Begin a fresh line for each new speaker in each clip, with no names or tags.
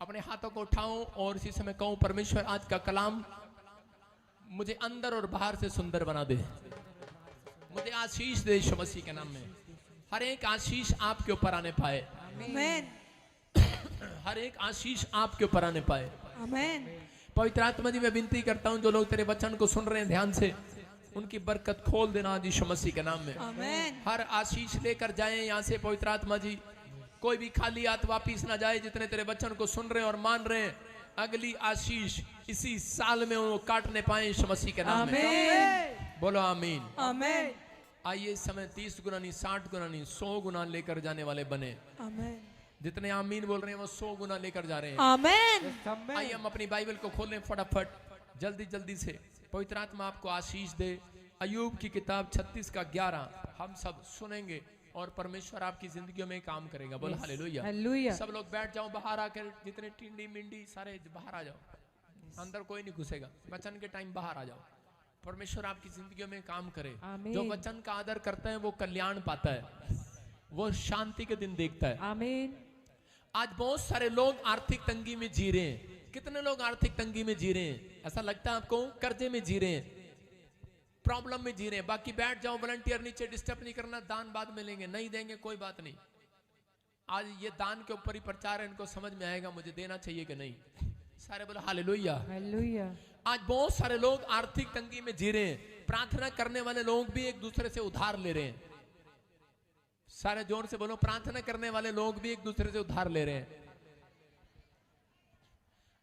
अपने हाथों को उठाऊं और इसी समय कहूं, परमेश्वर आज का कलाम मुझे अंदर और बाहर से सुंदर बना दे, मुझे आशीष दे यीशु मसीह के नाम में। हर एक आशीष आपके ऊपर आने पाए,
आमीन,
हर एक आशीष आपके ऊपर आने पाए।
आमीन।
पवित्र आत्मा जी, मैं विनती करता हूं जो लोग तेरे वचन को सुन रहे हैं ध्यान से, उनकी बरकत खोल देना आज यीशु मसीह के नाम में।
आमीन,
हर आशीष लेकर जाएं यहाँ से पवित्र आत्मा जी, कोई भी खाली हाथ वापिस ना जाए। जितने तेरे वचन को सुन रहे हैं और मान रहे हैं, अगली आशीष इसी साल में वो काटने पाए यीशु मसीह के नाम में। बोलो आमीन,
आमीन,
आइए इस समय 30 गुना नहीं, 60 गुना नहीं, 100 गुना लेकर जाने वाले बने।
आमीन,
जितने आमीन बोल रहे हैं वो 100 गुना लेकर जा रहे हैं।
आमीन।
आइए हम अपनी बाइबल को खोलें फटाफट, जल्दी जल्दी से। पवित्र आत्मा आपको आशीष दे। अय्यूब की किताब 36 का 11 हम सब सुनेंगे और परमेश्वर आपकी जिंदगी में काम करेगा। बोल हालेलुया,
हालेलुया।
सब लोग बैठ जाओ, बाहर आकर जितने टिंडी मिंडी सारे बाहर आ जाओ, अंदर कोई नहीं घुसेगा। वचन के टाइम बाहर आ जाओ, परमेश्वर आपकी जिंदगी में काम करे।
आमीन।
जो वचन का आदर करता है वो कल्याण पाता है, वो शांति के दिन देखता है।
आमीन।
आज बहुत सारे लोग आर्थिक तंगी में जी रहे हैं। कितने लोग आर्थिक तंगी में जी रहे हैं? ऐसा लगता है आपको? कर्जे में जी रहे हैं, प्रॉब्लम में जी रहे हैं। बाकी बैठ जाओ, वॉलंटियर नीचे, डिस्टर्ब नहीं करना। दान बाद में लेंगे, नहीं देंगे कोई बात नहीं। आज ये दान के ऊपर ही प्रचार है, इनको समझ में आएगा मुझे देना चाहिए कि नहीं। सारे बोलो हालेलुया,
हालेलुया।
आज बहुत सारे लोग आर्थिक तंगी में जी रहे हैं। प्रार्थना करने वाले लोग भी एक दूसरे से उधार ले रहे हैं। सारे जोर से बोलो, प्रार्थना करने वाले लोग भी एक दूसरे से उधार ले रहे हैं।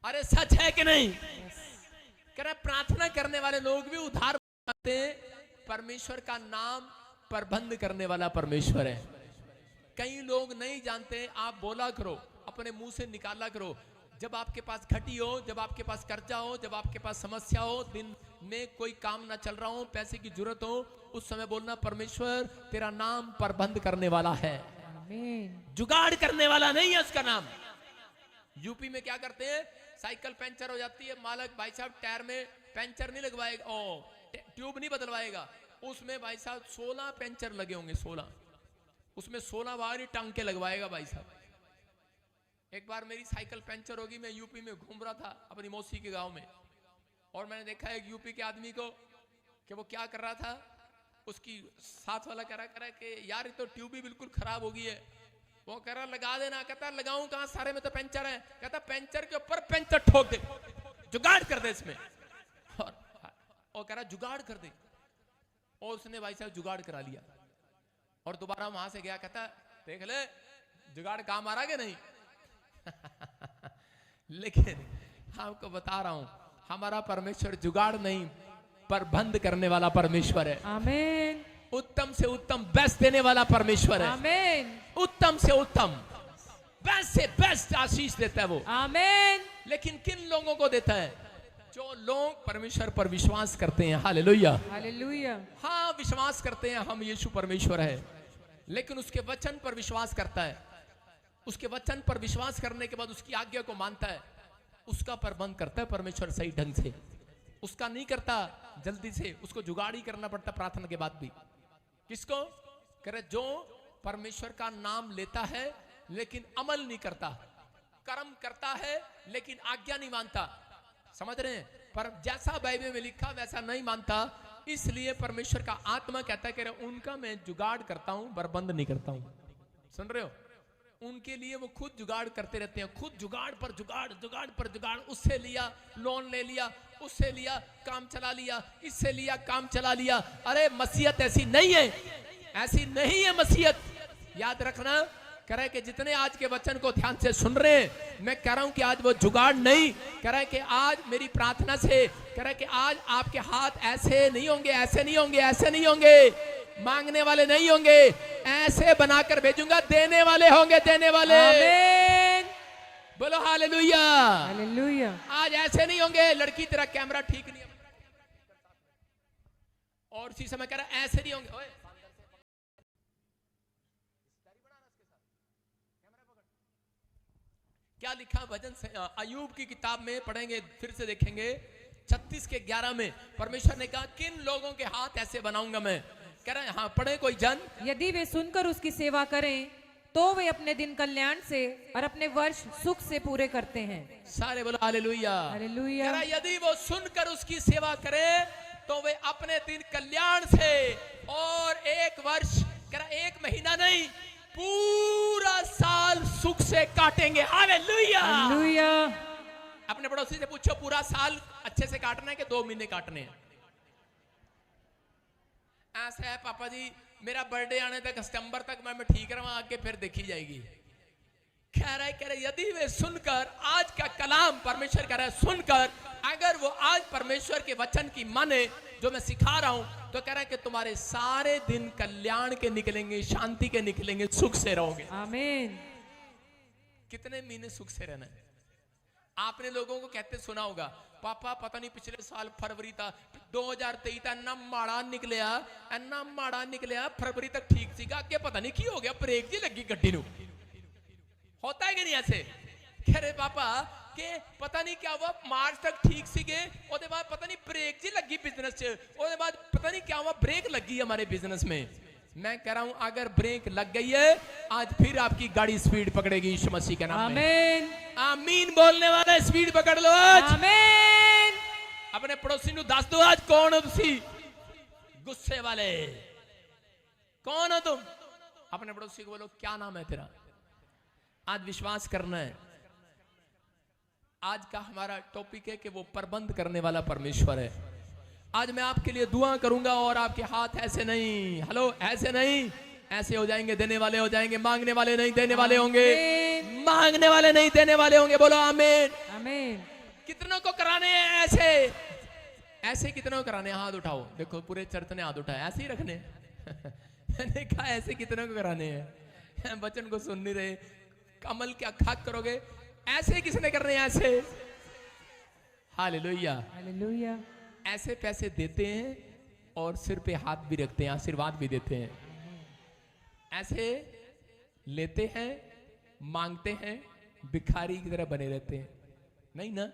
अरे सच है कि नहीं? कह रहा प्रार्थना करने वाले लोग भी उधार मांगते हैं। परमेश्वर का नाम प्रबंध करने वाला परमेश्वर है। कई लोग नहीं जानते, आप बोला करो, अपने मुंह से निकाला करो। जब आपके पास घटी हो, जब आपके पास कर्जा हो, जब आपके पास समस्या हो, दिन में कोई काम ना चल रहा हो, पैसे की जरूरत हो, उस समय बोलना, परमेश्वर तेरा नाम प्रबंध करने वाला है।
आमीन।
जुगाड़ करने वाला नहीं है उसका नाम। यूपी में क्या करते हैं, साइकिल पंचर हो जाती है, मालक भाई साहब टायर में पंचर नहीं लगवाएगा, ट्यूब नहीं बदलवाएगा, उसमें भाई साहब 16 पंचर लगे होंगे, 16, उसमें 16 बार ही टांके लगवाएगा भाई साहब। एक बार मेरी साइकिल पंचर होगी, मैं यूपी में घूम रहा था अपनी मौसी के गांव में, और मैंने देखा एक यूपी के आदमी को कि वो क्या कर रहा था। उसकी साथ वाला कह रहा कि यार ये तो ट्यूब भी बिल्कुल खराब हो गई है। वो कह रहा लगा देना। कहता लगाऊं कहां, सारे में तो पंचर है। कहता पंचर के ऊपर पंचर ठोक दे, जुगाड़ कर दे इसमें। और कह रहा जुगाड़ कर दे, और उसने भाई साहब जुगाड़ करा लिया और दोबारा वहां से गया। कहता देख ले जुगाड़ काम आ रहा कि नहीं। लेकिन आपको बता रहा हूं, हमारा परमेश्वर जुगाड़ नहीं, प्रबंध करने वाला परमेश्वर है।
आमीन।
उत्तम से उत्तम बेस्ट देने वाला परमेश्वर है।
आमीन।
उत्तम से उत्तम, बेस्ट से बेस्ट आशीष देता है वो।
आमीन।
लेकिन किन लोगों को देता है? जो लोग परमेश्वर पर विश्वास करते हैं। Hallelujah,
hallelujah.
हाँ विश्वास करते हैं हम यीशु परमेश्वर है, लेकिन उसके वचन पर विश्वास करता है। उसके वचन पर विश्वास करने के बाद उसकी आज्ञा को मानता है, उसका प्रबंध करता है परमेश्वर सही ढंग से। उसका नहीं करता जल्दी से, उसको जुगाड़ ही करना पड़ता प्रार्थना के बाद भी। किसको करे? जो परमेश्वर का नाम लेता है लेकिन अमल नहीं करता, कर्म करता है लेकिन आज्ञा नहीं मानता। समझ रहे हैं? पर जैसा बाइबल में लिखा वैसा नहीं मानता, इसलिए परमेश्वर का आत्मा कहता है कि उनका मैं जुगाड़ करता हूं, प्रबंध नहीं करता हूं। सुन रहे हो? उनके लिए वो खुद जुगाड़ करते रहते हैं, खुद जुगाड़ पर जुगाड़, जुगाड़ पर जुगाड़। उससे लिया लोन ले लिया, उससे लिया काम चला लिया, इससे लिया काम चला लिया। अरे मसीहत ऐसी नहीं है, ऐसी नहीं है मसीहत। याद रखना, कह रहा है कि जितने आज के वचन को ध्यान से सुन रहे हैं, मैं कह रहा हूं कि आज वो जुगाड़ नहीं। कह रहा है कि आज मेरी प्रार्थना से, कह रहा है कि आज आपके हाथ ऐसे नहीं होंगे, ऐसे नहीं होंगे, ऐसे नहीं होंगे, मांगने वाले नहीं होंगे, ऐसे बनाकर भेजूंगा, देने वाले होंगे, देने वाले।
आमीन।
बोलो हालेलुया,
हालेलुया।
आज ऐसे नहीं होंगे। लड़की तेरा कैमरा ठीक नहीं है, और इसी समय कह रहा ऐसे नहीं होंगे। ओए क्या लिखा वचन से? अय्यूब की किताब में पढ़ेंगे, फिर से देखेंगे 36 के 11 में परमेश्वर ने कहा किन लोगों के हाथ ऐसे बनाऊंगा मैं। कह रहा है हाँ, पढ़े कोई जन।
यदि वे सुनकर उसकी सेवा करें तो वे अपने दिन कल्याण से और अपने वर्ष सुख से पूरे करते हैं।
सारे बोलो हालेलुया।
हालेलुया।
करा यदि वो सुनकर उसकी सेवा करे तो वे अपने दिन कल्याण से और एक वर्ष, करा एक महीना नहीं, पूरा साल सुख से काटेंगे। हालेलुया।
हालेलुया।
अपने पड़ोसी से पूछो पूरा साल अच्छे से काटना है कि 2 महीने काटने हैं। ऐसा है पापा जी, मेरा बर्थडे आने तक सितंबर तक मैं ठीक रहा, आगे फिर देखी जाएगी। कह रहे यदि वे सुनकर आज का कलाम परमेश्वर कह रहा है सुनकर अगर वो आज परमेश्वर के वचन की माने जो मैं सिखा रहा हूं, तो कह रहा है कि तुम्हारे सारे दिन कल्याण के निकलेंगे, शांति के निकलेंगे, सुख से रहोगे।
आमीन।
कितने महीने सुख से रहना है? आपने लोगों को कहते सुना होगा, पापा पता नहीं पिछले साल फरवरी था 2023 था, इन्ना माड़ा निकलिया, फरवरी तक ठीक सीगा, आगे पता नहीं की हो गया, ब्रेक जी लगी गड्डी नू। होता है कि नहीं ऐसे? कह रहे पापा के पता नहीं क्या हुआ, मार्च तक ठीक सीगे, उसके बाद पता नहीं ब्रेक जी लगी बिजनेस च, उसके बाद पता नहीं क्या हुआ, ब्रेक लगी हमारे बिजनेस में। मैं कह रहा हूं अगर ब्रेक लग गई है आज फिर आपकी गाड़ी स्पीड पकड़ेगी यीशु मसीह के नाम में।
आमीन।
आमीन बोलने वाला स्पीड पकड़ लो आज।
आमीन।
अपने पड़ोसी नु दस दो आज कौन हो तुसी गुस्से वाले, कौन हो तुम? अपने पड़ोसी को बोलो क्या नाम है तेरा? आज विश्वास करना है। आज का हमारा टॉपिक है कि वो प्रबंध करने वाला परमेश्वर है। आज मैं आपके लिए दुआ करूंगा और आपके हाथ ऐसे नहीं, हेलो ऐसे नहीं, ऐसे हो जाएंगे, देने वाले हो जाएंगे, मांगने वाले नहीं देने वाले होंगे, मांगने वाले नहीं देने वाले होंगे। बोलो आमीन।
आमीन।
कितनों को कराने हैं ऐसे? ऐसे कितनों को कराने हैं? हाथ उठाओ, देखो पूरे चर्च ने हाथ उठाया, ऐसे ही रखने मैंने कहा ऐसे कितनों को कराने हैं? वचन को सुन नहीं रहे, कमल क्या खाक करोगे? ऐसे किसने करने हैं ऐसे? हालेलुया।
हालेलुया।
ऐसे पैसे देते हैं और सिर पे हाथ भी रखते हैं, आशीर्वाद भी देते हैं। ऐसे लेते हैं, मांगते हैं, भिखारी की तरह बने रहते हैं। नहीं ना,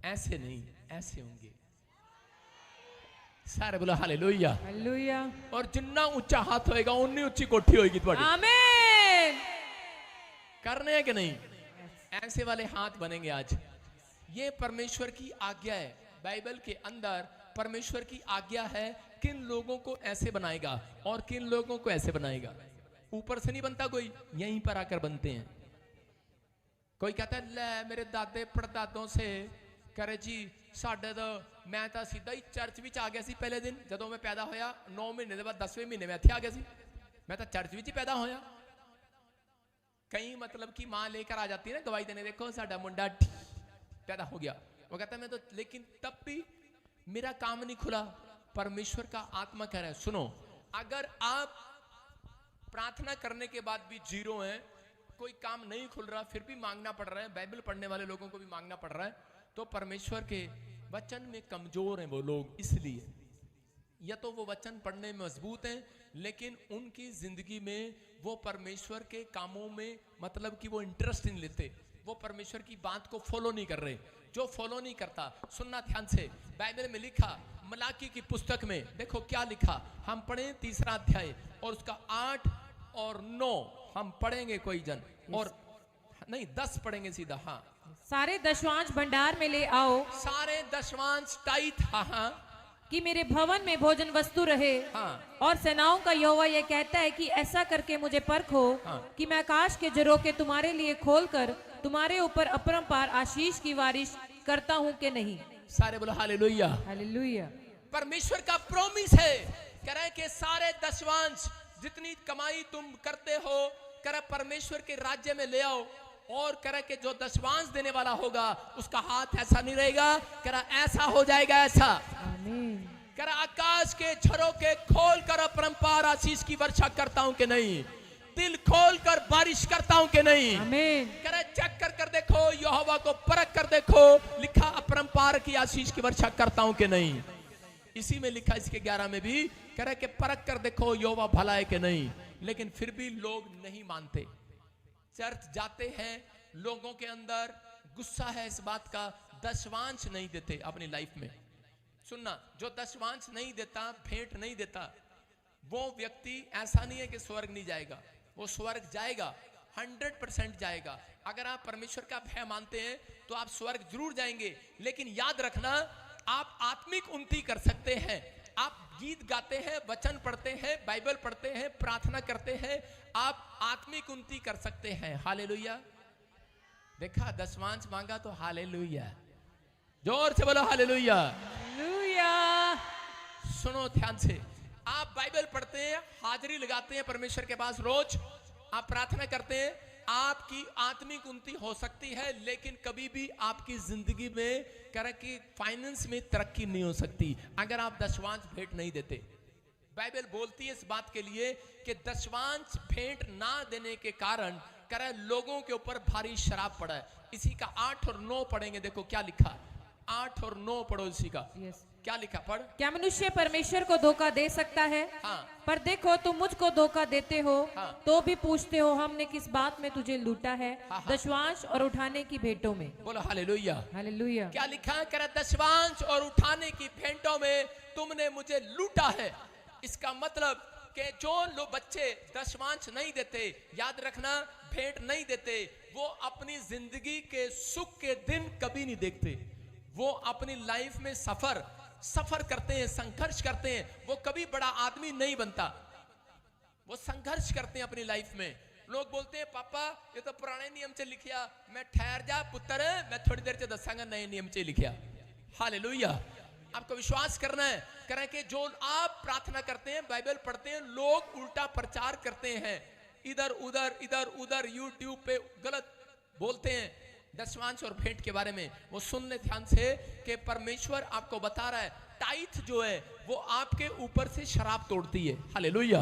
ऐसे नहीं, ऐसे होंगे। सारे बोलो हालेलुया।
हालेलुया।
और जितना ऊंचा हाथ होएगा उतनी ऊंची कोठी होएगी तुम्हारी।
आमीन।
करने हैं कि नहीं? ऐसे वाले हाथ बनेंगे आज। ये परमेश्वर की आज्ञा है। बाइबल के अंदर परमेश्वर की आज्ञा है किन लोगों को ऐसे बनाएगा और किन लोगों को ऐसे बनाएगा। ऊपर से नहीं बनता कोई, यहीं पर आकर बनते हैं। कोई कहता है ले मेरे दादे पड़दादों से करे जी साढ़े तो मैं तो सीधा ही चर्च विच आ गया सी। पहले दिन जदों मैं पैदा होया 9 महीने के बाद 10वें महीने में इत्थे आ गया सी। मैं तो चर्च विच ही पैदा होया। कई मतलब कि मां लेकर आ जाती है ना गवाही देने, देखो साडा मुंडा पैदा हो गया। वो कहता है मैं तो, लेकिन तब भी मेरा काम नहीं खुला। परमेश्वर का आत्मा कह रहा है सुनो, अगर आप प्रार्थना करने के बाद भी जीरो हैं, कोई काम नहीं खुल रहा, फिर भी मांगना पड़ रहा है, बाइबल पढ़ने वाले लोगों को भी मांगना पड़ रहा है, तो परमेश्वर के वचन में कमजोर हैं वो लोग। इसलिए या तो वो वचन पढ़ने में मजबूत हैं लेकिन उनकी जिंदगी में वो परमेश्वर के कामों में मतलब कि वो इंटरेस्ट नहीं लेते, वो परमेश्वर की बात को फॉलो नहीं कर रहे। जो फॉलो नहीं करता, सुनना ध्यान से, बाइबल में लिखा मलाकी की पुस्तक में देखो क्या लिखा। हम पढ़े 3रा अध्याय और उसका 8 और 9 हम पढ़ेंगे कोई जन, और नहीं 10 पढ़ेंगे सीधा। हाँ,
सारे दशवांश भंडार में ले आओ,
सारे दशवांश टाइट, हाँ,
कि मेरे भवन में भोजन वस्तु रहे।
हाँ।
और सेनाओं का यहोवा यह कहता है कि ऐसा करके मुझे परखो कि मैं आकाश के झरोखे तुम्हारे लिए खोलकर तुम्हारे ऊपर अपरंपार आशीष की बारिश करता हूं कि नहीं।
सारे बोलो हालेलुया।
हालेलुया।
परमेश्वर का प्रॉमिस है, कह रहे हैं कि सारे दशवांश जितनी कमाई तुम करते हो, कह रहे परमेश्वर के राज्य में ले आओ। और कह रहे कि जो दशवांश देने वाला होगा उसका हाथ ऐसा नहीं रहेगा, कह रहा ऐसा हो जाएगा, ऐसा।
आमीन।
कह रहा आकाश के झरोखे खोल कर अपरंपार आशीष की वर्षा करता हूं कि नहीं, दिल खोल कर बारिश करता हूं कि नहीं।
आमीन।
कह रहा चेक कर देखो, यहोवा को परख कर देखो, लिखा अपरंपार की आशीष की वर्षा करता हूं कि नहीं। इसी में लिखा इसके 11 में भी, कह रहा कि परख कर देखो यहोवा भला है कि नहीं। लेकिन फिर भी लोग नहीं मानते। चर्च जाते हैं, लोगों के अंदर गुस्सा है इस बात का, दशवांश नहीं देते अपनी लाइफ में। सुनना, जो दशवांश नहीं देता, भेंट नहीं देता, वो व्यक्ति ऐसा नहीं है कि स्वर्ग नहीं जाएगा, वो स्वर्ग जाएगा, 100% जाएगा। अगर आप परमेश्वर का भय मानते हैं तो आप स्वर्ग जरूर जाएंगे। लेकिन याद रखना, आप आत्मिक उन्नति कर सकते हैं। आप गीत गाते हैं, वचन पढ़ते हैं, बाइबल पढ़ते हैं, प्रार्थना करते हैं, आप आत्मिक उन्नति कर सकते हैं। हालेलुया। देखा, दशमांश मांगा तो हालेलुया, जोर से बोलो हालेलुया।
हालेलुया।
सुनो ध्यान से, आप बाइबल पढ़ते हैं, हाजिरी लगाते हैं परमेश्वर के पास रोज, आप प्रार्थना करते हैं, आपकी आत्मिक उन्नति हो सकती है, लेकिन कभी भी आपकी जिंदगी में कह कि फाइनेंस में तरक्की नहीं हो सकती अगर आप दशमांश भेंट नहीं देते। बाइबल बोलती है इस बात के लिए कि दशमांश भेंट ना देने के कारण कह लोगों के ऊपर भारी शराब पड़ा है। इसी का 8 और 9 पढ़ेंगे, देखो क्या लिखा है। 8 और 9 पढ़ो इसी का। क्या लिखा, पढ़।
क्या मनुष्य परमेश्वर को धोखा दे सकता है?
हाँ।
पर देखो, तुम मुझको धोखा देते हो।
हाँ।
तो भी पूछते हो हमने किस बात में तुझे लूटा है?
हाँ।
दशमांश और उठाने की भेंटों में।
बोलो हालेलुया।
हालेलुया।
क्या लिखा है? कह दशमांश और उठाने की भेंटों में तुमने मुझे लूटा है। इसका मतलब कि जो लोग बच्चे दशमांश नहीं देते, याद रखना, भेंट नहीं देते, वो अपनी जिंदगी के सुख के दिन कभी नहीं देखते। वो अपनी लाइफ में सफर करते हैं, संघर्ष करते हैं। वो कभी बड़ा आदमी नहीं बनता, वो संघर्ष करते हैं अपनी लाइफ में। लोग बोलते हैं पापा ये तो पुराने नियम से लिखिया, मैं ठहर जा पुत्र, मैं थोड़ी देर से दसांगा नए नियम से लिखिया। हालेलुया। आपको विश्वास करना है, करें कि जो आप प्रार्थना करते हैं, बाइबल पढ़ते हैं, लोग उल्टा प्रचार करते हैं, इधर उधर यूट्यूब पे गलत बोलते हैं दशमांश और भेंट के बारे में। वो सुन ले ध्यान से कि परमेश्वर आपको बता रहा है, टाइथ जो है वो आपके ऊपर से शराब तोड़ती है। हालेलुया।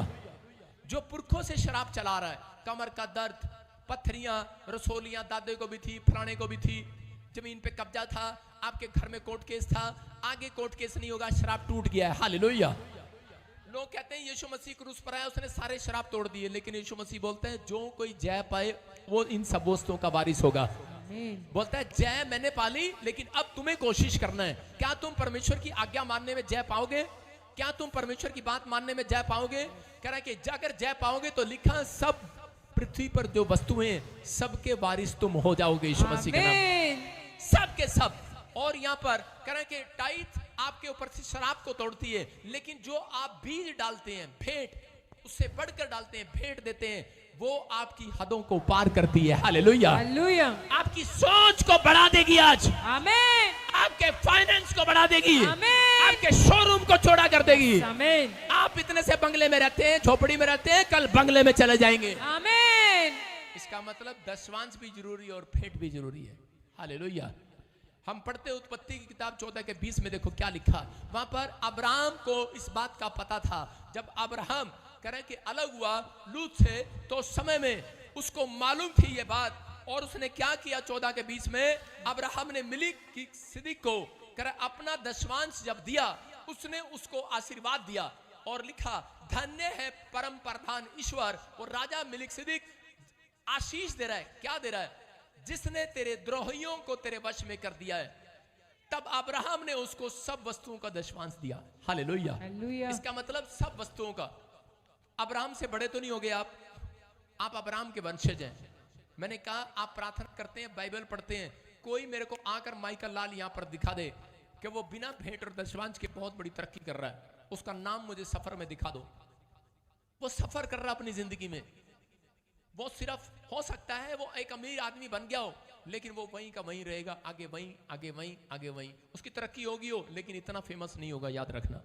जो पुरखों से शराब चला रहा है, कमर का दर्द, पत्थरियां, रसोलियां, दादे को भी थी, फलाने को भी थी, जमीन पे कब्जा था, आपके घर में कोर्ट केस था, आगे कोर्ट केस नहीं होगा, शराब टूट गया है। हालेलुया। लोग कहते हैं यीशु मसीह क्रूस पर आया, उसने सारे शराब तोड़ दिए, लेकिन यीशु मसीह बोलते हैं जो कोई जय पाए वो इन सब वस्तुओं का वारिस होगा। बोलता है जय मैंने पाली, लेकिन अब तुम्हें कोशिश करना है। क्या तुम परमेश्वर की आज्ञा मानने में जय पाओगे? क्या तुम परमेश्वर की बात मानने में जय पाओगे? कह रहा है कि अगर जय पाओगे तो लिखा, सब पृथ्वी पर जो वस्तुएं सबके वारिस तुम हो जाओगे यीशु मसीह के नाम, सब के सब। और यहाँ पर कह रहा है कि टाइथ आपके ऊपर से शराब को तोड़ती है, लेकिन जो आप बीज डालते हैं, भेंट उससे बढ़कर डालते हैं, भेंट देते हैं, वो आपकी हदों को पार करती है। हालेलुया।
हालेलुया।
आपकी सोच को बढ़ा देगी आज।
आमीन।
आपके फाइनेंस को बढ़ा देगी।
आमीन।
आपके शोरूम को चौड़ा कर देगी।
आमीन।
आप इतने से बंगले में रहते हैं, झोपड़ी में रहते हैं, कल बंगले में चले जाएंगे।
आमीन।
इसका मतलब दशमांश भी जरूरी है और भेंट भी जरूरी है। हालेलुया। हम पढ़ते उत्पत्ति की किताब 14 के 20 में, देखो क्या लिखा। वहां पर अब्राहम को इस बात का पता था, जब अब्राहम करें कि अलग हुआ लूत से, तो समय में उसको मालूम थी ये बात, और उसने क्या किया 14 के 20 में, अब्राहम ने मेलिकिसिदक को करे अपना दशमांश जब दिया, उसने उसको आशीर्वाद दिया और लिखा, धन्य है परम प्रधान ईश्वर, और राजा मेलिकिसिदक आशीष दे रहा है। क्या दे रहा है? जिसने तेरे द्रोहियों को तेरे वश में कर दिया है। तब अब्राहम ने उसको सब वस्तुओं का दशमांश दिया। हालेलुया। इसका मतलब सब वस्तुओं का। अब्राहम से बड़े तो नहीं हो गए आप अब्राहम के वंशज हैं। मैंने कहा आप प्रार्थना करते हैं, बाइबल पढ़ते हैं, कोई मेरे को आकर माइकल लाल यहां पर दिखा दे कि वो बिना भेंट और दशमांश के बहुत बड़ी तरक्की कर रहा है, उसका नाम मुझे सफर में दिखा दो। वो सफर कर रहा अपनी जिंदगी में, वो सिर्फ हो सकता है वो एक अमीर आदमी बन गया हो, लेकिन वो वहीं का वहीं रहेगा, आगे वहीं, आगे वहीं, आगे वहीं। उसकी तरक्की होगी हो, लेकिन इतना फेमस नहीं होगा। याद रखना,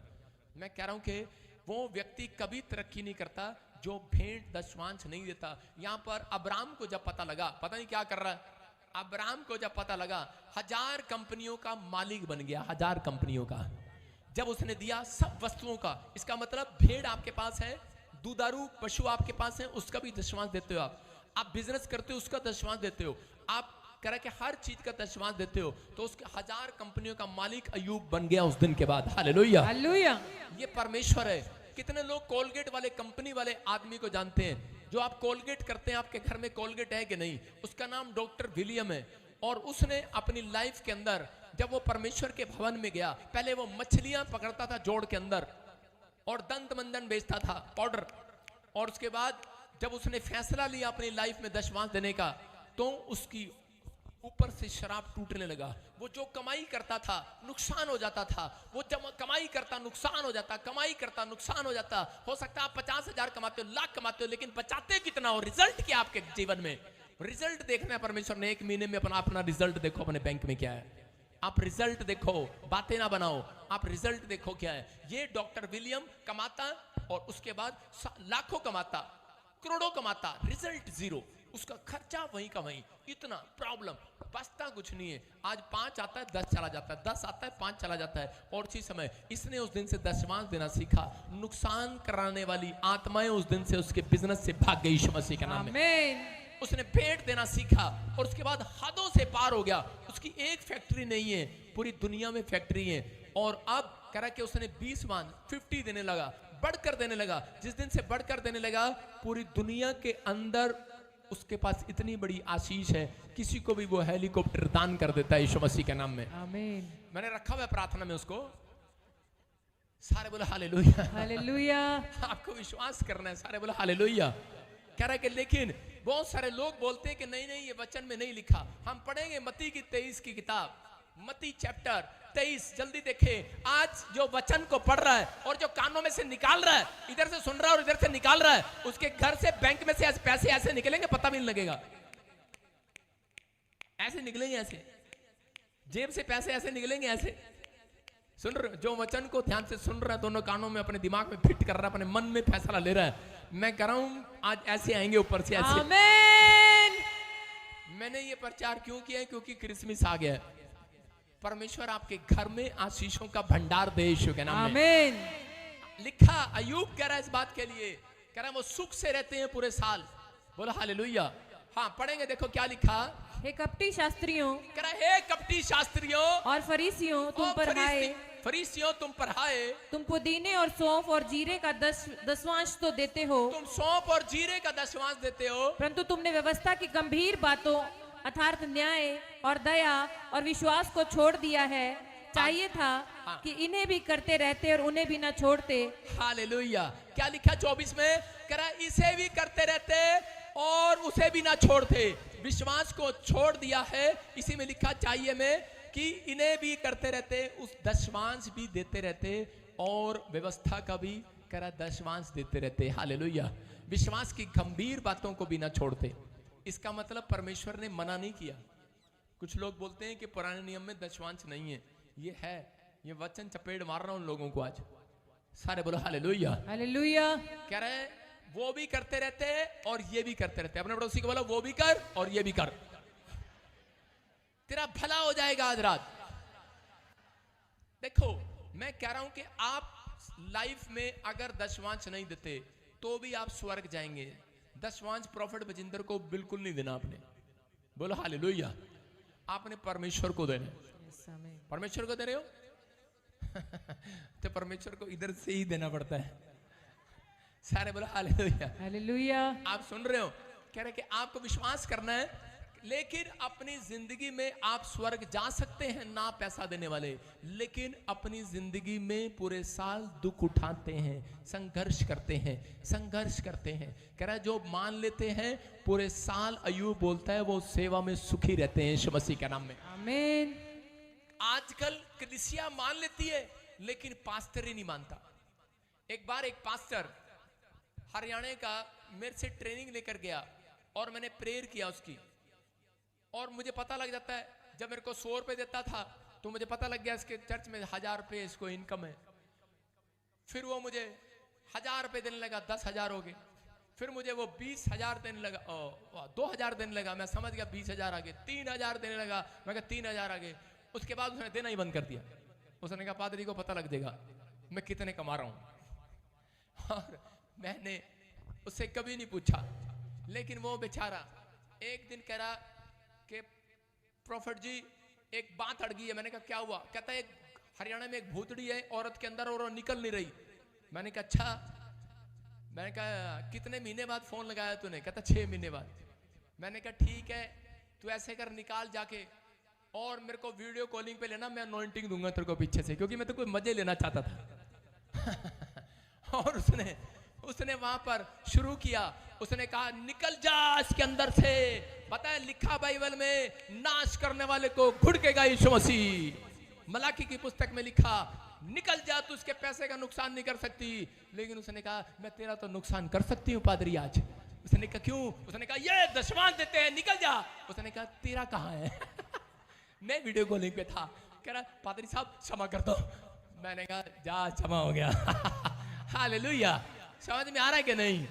मैं कह रहा हूं कि वो व्यक्ति कभी तरक्की नहीं करता जो भेंट दशमांश नहीं देता। यहां पर अब्राहम को जब पता लगा, पता नहीं क्या कर रहा है, अब्राहम को जब पता लगा 1000 कंपनियों का मालिक बन गया, 1000 कंपनियों का। जब उसने दिया सब वस्तुओं का, इसका मतलब भेड़ आपके पास है, दुधारू पशु आपके पास है, उसका भी दशमांश देते हो। आप बिजनेस करते हो, उसका दशमांश देते हो, आप कह के हर चीज का दशमांश देते हो, तो उसके 1000 कंपनियों का मालिक अय्यूब बन गया उस दिन के बाद। हालेलुया।
हालेलुया।
ये परमेश्वर है। कितने लोग कोलगेट वाले कंपनी वाले आदमी को जानते हैं? जो आप कोलगेट करते हैं, आपके घर में कोलगेट है कि नहीं? उसका नाम डॉक्टर विलियम है। और उसने अपनी लाइफ के अंदर, जब वो परमेश्वर के भवन में गया, पहले वो मछलियां पकड़ता था जोड़ के अंदर, और दंत मंजन बेचता था, पाउडर, और उसके बाद जब उसने फैसला लिया अपनी लाइफ में दशमांश देने का, तो उसकी ऊपर से शराब टूटने लगा। वो जो कमाई करता था नुकसान हो जाता था, वो जब कमाई करता नुकसान हो जाता, कमाई करता नुकसान हो जाता। हो सकता है आप 50,000 कमाते हो, लाख कमाते हो, लेकिन बचाते कितना हो? रिजल्ट क्या आपके जीवन में? रिजल्ट देखना है परमेश्वर ने। 1 महीने में अपना रिजल्ट देखो अपने बैंक में क्या है। आप रिजल्ट देखो, बातें ना बनाओ, आप रिजल्ट देखो क्या है। ये डॉक्टर विलियम कमाता और उसके बाद लाखों कमाता, करोड़ों कमाता, रिजल्ट जीरो, उसका खर्चा वहीं का वहीं, इतना प्रॉब्लम, बचता कुछ नहीं है। आज 5 आता है 10 चला जाता है, 10 आता है 5 चला जाता है। और उसी समय इसने उस दिन से दशमांश देना सीखा। नुकसान कराने वाली आत्माएं उस दिन से उसके बिजनेस से भाग गई यीशु मसीह के नाम में। उसने भेंट देना सीखा और उसके बाद हदों से पार हो गया। उसकी एक फैक्ट्री नहीं है, पूरी दुनिया में फैक्ट्री है। और अब कह रहा कि उसने 20 मान 50 देने लगा, बढ़कर देने लगा। जिस दिन से बढ़कर देने लगा, पूरी दुनिया के अंदर उसके पास इतनी बड़ी आशीष है, किसी को भी वो हेलीकॉप्टर दान कर देता है यीशु मसीह के नाम में।
आमीन।
मैंने रखा हुआ प्रार्थना में उसको। सारे बोलो हालेलुया।
हालेलुया।
आपको विश्वास करना है, सारे बोलो हालेलुया। कह रहा है कि लेकिन बहुत सारे लोग बोलते हैं कि नहीं नहीं ये वचन में नहीं लिखा। हम पढ़ेंगे मत्ती की 23 की किताब, मत्ती चैप्टर 23। जल्दी देखें, आज जो वचन को पढ़ रहा है और जो कानों में से निकाल रहा है, इधर से सुन रहा है और इधर से निकाल रहा है, उसके घर से बैंक में से पैसे ऐसे निकलेंगे पता भी नहीं लगेगा। ऐसे निकलेंगे, ऐसे जेब से पैसे ऐसे निकलेंगे, ऐसे सुन रहे। जो वचन को ध्यान से सुन रहा है, दोनों कानों में अपने दिमाग में फिट कर रहा है, अपने मन में फैसला ले रहा है, मैं कह रहा हूं आज ऐसे आएंगे ऊपर से ऐसे।
आमीन।
मैंने ये प्रचार क्यों किया है? क्योंकि क्रिसमस आ गया है। परमेश्वर आपके घर में आशीषों का भंडार दे यीशु के नाम में।
आमीन।
लिखा, अय्यूब कह रहा है इस बात के लिए, कह रहा है वो सुख से रहते हैं पूरे साल। बोलो हालेलुया। हाँ पढ़ेंगे, देखो क्या लिखा।
हे कपटी शास्त्रियों,
कह रहा है हे कपटी शास्त्रियों
और फरीसियों, तुम पर हाय।
फरीसियों तुम पर हाय,
तुम पुदीने और सौंफ और जीरे का दशवांश तो देते हो,
तुम सौंफ और जीरे का दशवांश देते हो,
परंतु तुमने व्यवस्था की गंभीर बातों अर्थात न्याय और दया और विश्वास को छोड़ दिया है। चाहिए था कि इन्हें भी करते रहते और उन्हें भी ना छोड़ते।
हालेलुया। क्या लिखा 24 में? कह रहा इसे भी करते रहते और उसे भी ना छोड़ते। विश्वास को छोड़ दिया है। इसी में लिखा चाहिए में कि इन्हें भी करते रहते, उस दशमांश भी देते रहते और व्यवस्था का भी कह रहा दशमांश देते रहते। हालेलुया। विश्वास की गंभीर बातों को भी ना छोड़ते। इसका मतलब परमेश्वर ने मना नहीं किया। कुछ लोग बोलते हैं कि पुराने नियम में दशमांश नहीं है, ये है। ये वचन चपेट मार रहा हूं उन लोगों को आज। सारे बोलो हालेलुया।
हालेलुया।
कह रहे वो भी करते रहते हैं और ये भी करते रहते हैं। अपने पड़ोसी को बोलो वो भी कर और ये भी कर, तेरा भला हो जाएगा आज रात। देखो मैं कह रहा हूं कि आप लाइफ में अगर दशवांश नहीं देते तो भी आप स्वर्ग जाएंगे। दशवांश प्रॉफिट बजिंदर को बिल्कुल नहीं देना आपने। बोलो हालेलुया। आपने परमेश्वर को देना। परमेश्वर को दे रहे हो तो परमेश्वर को इधर से ही देना पड़ता है। सारे बोलो हालेलुया।
हालेलुया।
आप सुन रहे हो? कह रहे कि आपको विश्वास करना है, लेकिन अपनी जिंदगी में आप स्वर्ग जा सकते हैं ना पैसा देने वाले, लेकिन अपनी जिंदगी में पूरे साल दुख उठाते हैं, संघर्ष करते हैं, संघर्ष करते हैं। कह रहा है जो मान लेते हैं पूरे साल, अय्यूब बोलता है वो सेवा में सुखी रहते हैं यीशु मसीह के नाम में।
आमीन।
आजकल कलीसिया मान लेती है लेकिन पास्टर ही नहीं मानता। एक बार एक पास्टर हरियाणा का मेरे से ट्रेनिंग लेकर गया और मैंने प्रेयर किया उसकी, और मुझे पता लग जाता है, जब मेरे को 100 रुपए देता था तो मुझे पता लग गया इसके चर्च में 1000 रुपए इसको इनकम है। फिर वो मुझे 1000 रुपए देने लगा, 10,000 हो गए। फिर मुझे वो 20,000 देने लगा, 2,000 देने लगा। मैं समझ गया 20,000 आ गए। 3,000 देने लगा, मैं कहा 3,000 आ गए। उसके बाद उसने देना ही बंद कर दिया। उसने कहा पादरी को पता लग जाएगा मैं कितने कमा रहा हूं। और मैंने उससे कभी नहीं पूछा, लेकिन वो बेचारा एक दिन कह रहा कि प्रॉफिट जी एक बात अड़ गई है। मैंने कहा क्या हुआ? कहता है एक हरियाणा में एक भूतड़ी है औरत के अंदर और वो निकल नहीं रही। मैंने कहा अच्छा। मैंने कहा कितने महीने बाद फोन लगाया तूने? कहता 6 महीने बाद। मैंने कहा ठीक है, तू ऐसे कर निकाल जाके और मेरे को वीडियो कॉलिंग पे लेना, मैं अनॉइंटिंग दूंगा तेरे को पीछे से, क्योंकि मैं तो कोई मजे लेना चाहता था। और उसने उसने वहां पर शुरू किया। उसने कहा निकल जा इसके अंदर से। बताया लिखा बाइबल में नाश करने वाले को घुड़केगा यीशु मसीह। मलाकी की पुस्तक में लिखा निकल जा, तू उसके पैसे का नुकसान नहीं कर सकती। लेकिन उसने कहा मैं तेरा तो नुकसान कर सकती हूँ पादरी आज। उसने कहा क्यों? उसने कहा ये दशमांश देते हैं, निकल जा। उसने कहा तेरा कहाँ है? मैं वीडियो कॉलिंग पे था, कह रहा पादरी साहब क्षमा कर दो। मैंने कहा जा क्षमा हो गया। हालेलुया। समझ में आ रहा है कि नहीं?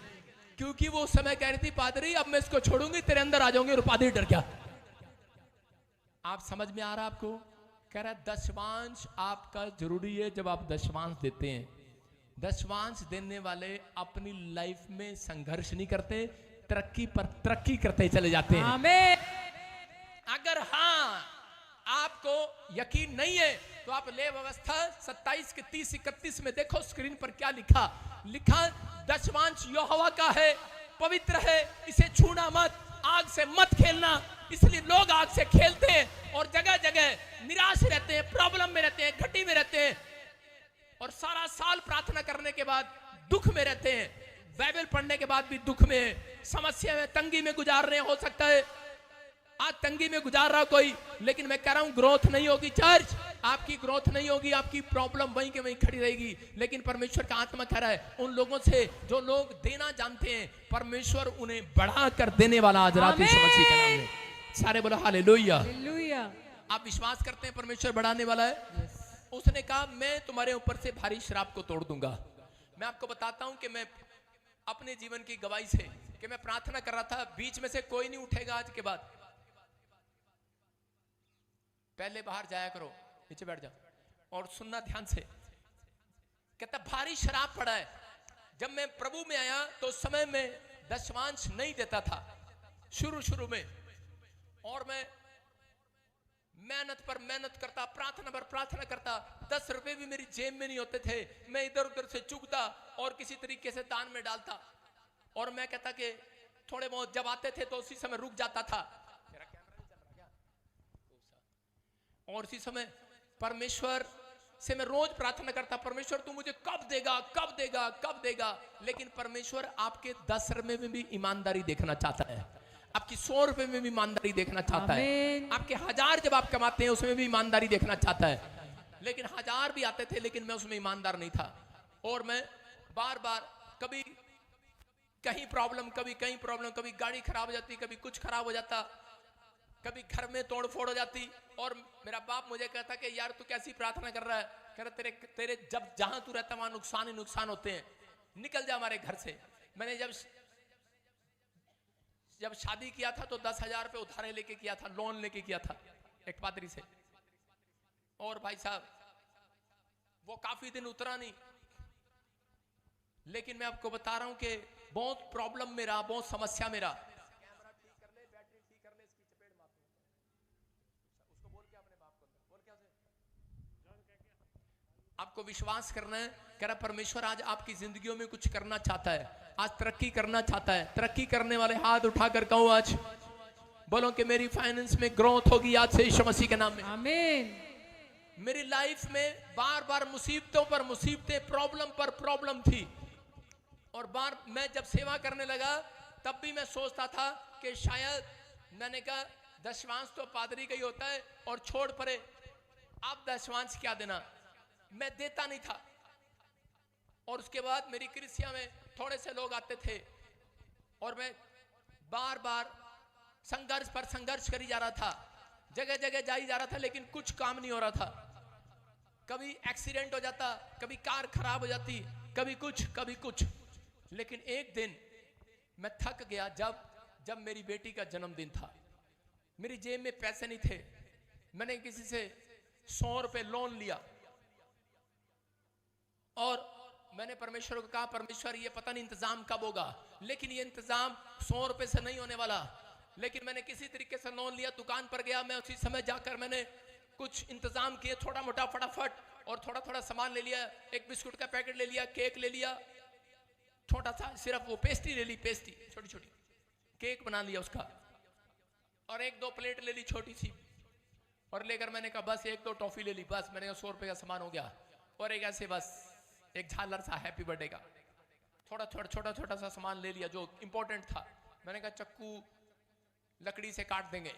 क्योंकि वो समय कह रही थी पादरी अब मैं इसको छोड़ूंगी, तेरे अंदर आ जाऊंगी। और पादरी डर गया। आप समझ में आ रहा है आपको? कह रहा है दशमांश आपका जरूरी है। जब आप दशमांश देते हैं, दशमांश देने वाले अपनी लाइफ में संघर्ष नहीं करते, तरक्की पर तरक्की करते चले जाते हैं।
आमीन।
अगर हाँ आपको यकीन नहीं है तो आप ले व्यवस्था 27 के 30 31 में देखो स्क्रीन पर क्या लिखा। लिखा दशमांश यहोवा का है, पवित्र है, इसे छूना मत, आग से मत खेलना। इसलिए लोग आग से खेलते हैं और जगह जगह निराश रहते हैं, प्रॉब्लम में रहते हैं, घटी में रहते हैं और सारा साल प्रार्थना करने के बाद दुख में रहते हैं। बाइबल पढ़ने के बाद भी दुख में, समस्या में, तंगी में गुजार रहे हैं। हो सकता है आज तंगी में गुजार रहा कोई, लेकिन मैं कह रहा हूं ग्रोथ नहीं होगी। चर्च आपकी ग्रोथ नहीं होगी, आपकी प्रॉब्लम वहीं के वहीं खड़ी रहेगी। लेकिन परमेश्वर का आत्मा कह रहा है उन लोगों से जो लोग देना जानते हैं, परमेश्वर उन्हें बढ़ा कर देने वाला आज रात यीशु मसीह के नाम में। सारे बोलो हालेलुया।
हालेलुया।
आप विश्वास करते हैं परमेश्वर बढ़ाने वाला है? उसने कहा मैं तुम्हारे ऊपर से भारी शराब को तोड़ दूंगा। मैं आपको बताता हूं कि मैं अपने जीवन की गवाही से कि मैं प्रार्थना कर रहा था, बीच में से कोई नहीं उठेगा आज के बाद। पहले बाहर जाया करो, नीचे बैठ जाओ और सुनना ध्यान से। कहता भारी शराब पड़ा है। जब मैं प्रभु में आया तो उस समय में दशमांश नहीं देता था शुरू में, और मैं मेहनत पर मेहनत करता, प्रार्थना पर प्रार्थना करता। 10 रुपए भी मेरी जेब में नहीं होते थे। मैं इधर उधर से चुगता और किसी तरीके से दान में डालता। और मैं कहता कि थोड़े बहुत जब आते थे तो उसी समय रुक जाता था। और इसी समय परमेश्वर से मैं रोज प्रार्थना करता, परमेश्वर तू मुझे कब देगा, कब देगा, कब देगा। लेकिन परमेश्वर आपके 10 रुपए में भी ईमानदारी देखना चाहता है, आपकी 100 रुपए में भी ईमानदारी देखना चाहता है, आपके 1000 जब आप कमाते हैं उसमें भी ईमानदारी देखना चाहता है। लेकिन 1000 भी आते थे लेकिन मैं उसमें ईमानदार नहीं था। और मैं बार बार कभी कहीं प्रॉब्लम, कभी कहीं प्रॉब्लम, कभी गाड़ी खराब हो जाती, कभी कुछ खराब हो जाता, कभी घर में तोड़ फोड़ हो जाती। और मेरा बाप मुझे कहता कि यार तू कैसी प्रार्थना कर रहा है? कह रहा तेरे जब जहां तू रहता वहां नुकसान ही नुकसान होते हैं, निकल जा हमारे घर से। मैंने जब शादी किया था तो 10,000 रुपए उधारे लेके किया था, लोन लेके किया था एक पादरी से। और भाई साहब वो काफी दिन उतरा नहीं। लेकिन मैं आपको बता रहा हूं कि बहुत प्रॉब्लम में रहा, बहुत समस्या में रहा। आपको विश्वास करना है। कह रहा परमेश्वर आज आपकी जिंदगियों में कुछ करना चाहता है, आज तरक्की करना चाहता है। तरक्की करने वाले हाथ उठाकर कहो आज, बोलो कि मेरी फाइनेंस में ग्रोथ होगी आज से यीशु मसीह के नाम में।
आमीन।
मेरी लाइफ में बार बार मुसीबतों पर मुसीबतें, प्रॉब्लम पर प्रॉब्लम थी। और बार मैं जब सेवा करने लगा तब भी मैं सोचता था कि शायद, मैंने कहा दशमांश तो पादरी का ही होता है और छोड़ पड़े, अब दशमांश क्या देना। मैं देता नहीं था। और उसके बाद मेरी कलीसिया में थोड़े से लोग आते थे और मैं बार बार संघर्ष पर संघर्ष करी जा रहा था, जगह जगह जाई जा रहा था, लेकिन कुछ काम नहीं हो रहा था। कभी एक्सीडेंट हो जाता, कभी कार खराब हो जाती, कभी कुछ कभी कुछ। लेकिन एक दिन मैं थक गया जब मेरी बेटी का जन्मदिन था। मेरी जेब में पैसे नहीं थे। मैंने किसी से 100 रुपए लोन लिया और मैंने परमेश्वर को कहा परमेश्वर ये पता नहीं इंतजाम कब होगा, लेकिन ये इंतजाम 100 रुपए से नहीं होने वाला। लेकिन मैंने किसी तरीके से लोन लिया, दुकान पर गया, मैं उसी समय जाकर मैंने कुछ इंतजाम किए, थोड़ा मोटा फटाफट, और थोड़ा थोड़ा सामान ले लिया। एक बिस्कुट का पैकेट ले लिया, केक ले लिया, छोटा सा सिर्फ वो पेस्ट्री ले ली, पेस्ट्री छोटी छोटी, केक बना लिया उसका, और 1-2 प्लेट ले ली छोटी सी, और लेकर मैंने कहा बस 1-2 टॉफी ले ली, बस मैंने कहा 100 रुपए का सामान हो गया। और एक ऐसे बस एक झालर सा हैप्पी बर्थडे का छोटा छोटा सा सामान ले लिया जो इंपॉर्टेंट था। मैंने कहा चक्कू लकड़ी से काट देंगे,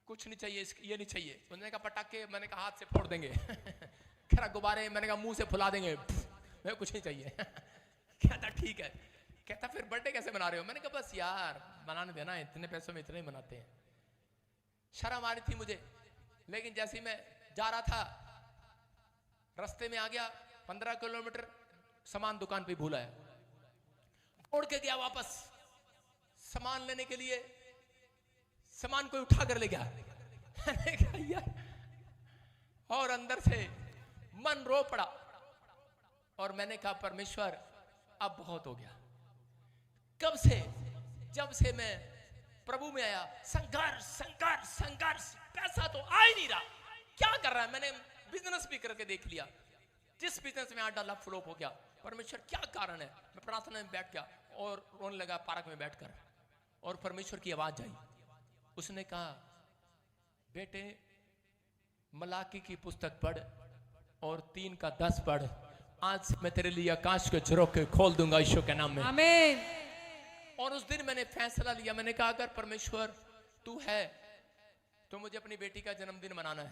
कुछ नहीं चाहिए, ये नहीं चाहिए। उन्होंने कहा पटाखे, मैंने कहा हाथ से फोड़ देंगे। कह रहा गुब्बारे, मैंने कहा मुंह से फुला देंगे, मैं कुछ नहीं चाहिए। कहता ठीक है। कहता फिर बर्थडे कैसे मना रहे हो? मैंने कहा बस यार बनाने देना, इतने पैसों में इतने ही मनाते हैं। शर्म आ रही थी मुझे, लेकिन जैसे ही मैं जा रहा था रास्ते में आ गया 15 किलोमीटर, सामान दुकान पे भूल आया, उड़ के गया वापस सामान लेने के लिए, सामान कोई उठा कर ले गया। मैंने कहा यार, और अंदर से मन रो पड़ा और मैंने कहा परमेश्वर अब बहुत हो गया। कब से? जब से मैं प्रभु में आया, संघर्ष संघर्ष संघर्ष, पैसा तो आ ही नहीं रहा, क्या कर रहा है? मैंने बिजनेस भी करके देख लिया, जिस बिजनेस में $8 फ्लॉप हो गया। परमेश्वर क्या कारण है? मैं प्रार्थना में बैठ गया और रोने लगा पार्क में बैठकर, और परमेश्वर की आवाज आई। उसने कहा बेटे मलाकी की पुस्तक पढ़ और 3 का 10 पढ़, आज मैं तेरे लिए आकाश के झरोखे खोल दूंगा यीशु के नाम में,
आमीन।
और उस दिन मैंने फैसला लिया, मैंने कहा अगर परमेश्वर तू है तो मुझे अपनी बेटी का जन्मदिन मनाना है,